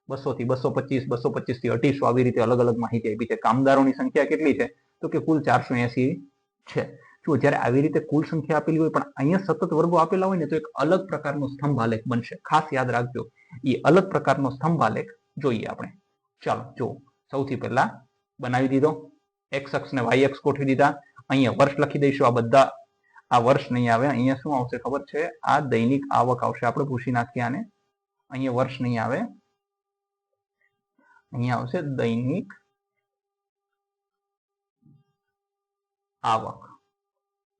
200 થી 225, 225 થી 2800 આવી રીતે અલગ અલગ માહિતી આપી છે. કામદારોની સંખ્યા કેટલી છે? તો કે કુલ 480 છે. જો જ્યારે આવી રીતે કુલ સંખ્યા આપેલી હોય પણ અહીંયા સતત વર્ગો આપેલા હોય ને તો એક અલગ પ્રકારનો સ્તંભ આલેખ બનશે. ખાસ યાદ રાખજો, એ અલગ પ્રકારનો સ્તંભ આલેખ જોઈએ આપણે. ચાલો જો સૌથી પહેલા બનાવી દીધો, એક્સ અક્ષ ને વાય અક્ષ ગોઠવી દીધા. અહીંયા વર્ષ લખી દઈશું. આ બધા આ વર્ષ નહીં આવે, અહીંયા શું આવશે ખબર છે? આ દૈનિક આવક આવશે. આપણે પૂછી નાખીએ આને. અહીંયા વર્ષ નહીં આવે, અહીંયા આવશે દૈનિક આવક.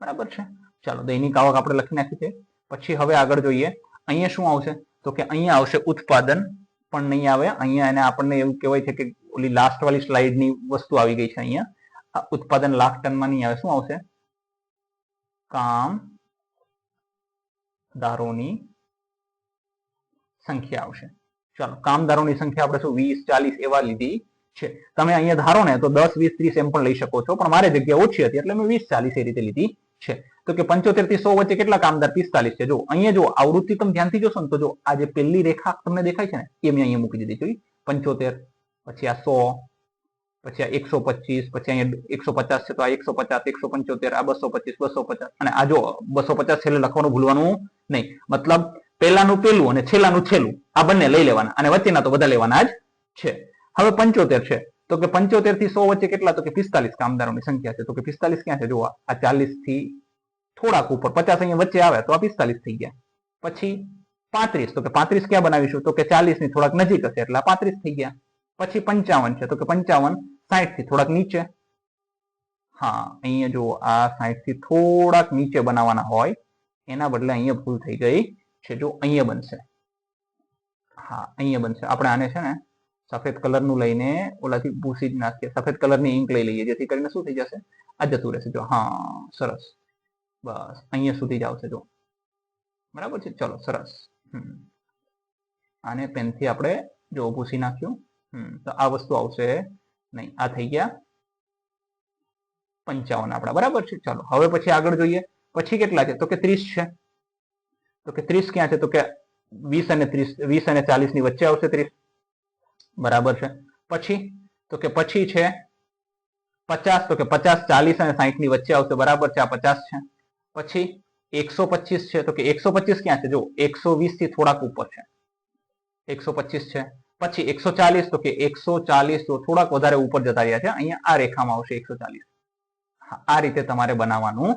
બરાબર છે. ચાલો દૈનિક આવક આપણે લખી નાખી છે. પછી હવે આગળ જોઈએ, અહીંયા શું આવશે? તો કે અહીંયા આવશે ઉત્પાદન, પણ નહીં આવે. અહીંયા એને આપણને એવું કહેવાય છે કે ઓલી લાસ્ટ વાળી સ્લાઇડ ની વસ્તુ આવી ગઈ છે. અહીંયા આ ઉત્પાદન લાખ ટનમાં નહીં આવે. શું આવશે? કામદારોની સંખ્યા આવશે. ચાલો કામદારોની સંખ્યા આપણે શું 20, 40 એવા લીધી છે. તમે અહીંયા ધારો ને તો 10, 20, 30 એમ પણ લઈ શકો છો, પણ મારે જગ્યા ઓછી હતી એટલે મેં 20, 40 એ રીતે લીધી છે. તો કે 75 થી 100 વચ્ચે કેટલા કામદાર? 45 છે. જો અહીંયા જો આવૃત્તિ તમે ધ્યાનથી જોશો ને તો જો આ જે પહેલી રેખા તમને દેખાય છે ને એ મેં અહીંયા મૂકી દીધી. જોઈ 75, પછી આ 100, પછી આ 125, પછી અહીંયા 150 છે તો આ 150, 175, આ 225, 250 અને આ જો 250 છેલ્લે લખવાનું ભૂલવાનું નહીં. મતલબ પહેલાનું પહેલું અને છેલ્લાનું છેલ્લું આ બંને લઈ લેવાના અને વચ્ચેના તો બધા લેવાના જ છે. હવે 75 છે તો કે 75 થી 100 વચ્ચે કેટલા? તો કે 45 કામદારોની સંખ્યા છે. તો કે 45 ક્યાં છે? જો આ 40 થી થોડાક ઉપર, 50 અહીંયા વચ્ચે આવે તો આ 45 થઈ ગયા. પછી 35, તો કે 35 ક્યાં બનાવીશું? તો કે 40 ની થોડાક નજીક હશે એટલે આ 35 થઈ ગયા. પછી 55 છે તો કે 55 60 થી થોડાક નીચે. હા અહીંયા જો આ 60 થી થોડાક નીચે બનાવવાના હોય, એના બદલે અહીંયા ભૂલ થઈ ગઈ છે. જો અહીંયા બનશે. હા અહીંયા બનશે. આપણે આને છે ને સફેદ કલરનું લઈને ઓલાથી ભૂસી જ નાખીએ. સફેદ કલરની ઇંક લઈ લઈએ જેથી કરીને શું થઈ જશે? આ જતું રહેશે. જો હા સરસ, બસ અહીંયા સુધી જ આવશે. જો બરાબર છે. ચલો સરસ. આને પેનથી આપણે જો ભૂસી નાખ્યું તો આ વસ્તુ આવશે નહીં. આ થઈ ગયા 55 આપણા. બરાબર છે. ચાલો હવે પછી આગળ જોઈએ. પછી કેટલા છે? તો કે 30 છે. તો કે 30 ક્યાં છે? તો કે 20 અને 30, 20 અને 40 ની વચ્ચે આવશે 30. બરાબર છે. પછી તો કે પછી છે 50, તો કે 50, 40 અને 60 ની વચ્ચે આવશે. બરાબર છે. આ 50 છે. પછી 125 છે તો કે 125 ક્યાં છે? જો 120 થી થોડાક ઉપર છે. 125 છે. પછી 140, તો કે 140 તો થોડાક વધારે ઉપર જતા રહ્યા છે. અહીંયા આ રેખામાં આવશે 140. આ રીતે તમારે બનાવવાનું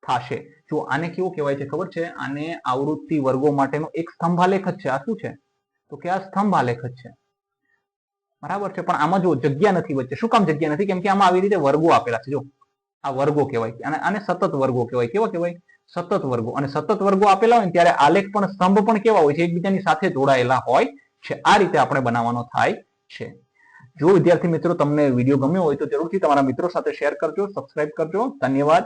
થશે. જો આને કેવું કહેવાય છે ખબર છે? આને આવૃત્તિ વર્ગો માટેનો એક સ્તંભાલેખ જ છે. આ શું છે? તો કે આ સ્તંભાલેખ જ છે. બરાબર છે. પણ આમાં જો જગ્યા નથી વચ્ચે. શું કામ જગ્યા નથી? કેમ કે આમાં આવી રીતે વર્ગો આપેલા છે. જો આ વર્ગો કહેવાય અને આને સતત વર્ગો કહેવાય. કેવા કહેવાય? સતત વર્ગો. અને સતત વર્ગો આપેલા હોય ને ત્યારે આલેખ પણ સ્તંભ પણ કેવા હોય છે? એકબીજાની સાથે જોડાયેલા હોય છે. આ રીતે આપણે બનાવવાનો થાય છે. જો વિદ્યાર્થી મિત્રો તમને વિડીયો ગમ્યો હોય તો જરૂરથી તમારા મિત્રો સાથે શેર કરજો, સબસ્ક્રાઇબ કરજો. ધન્યવાદ.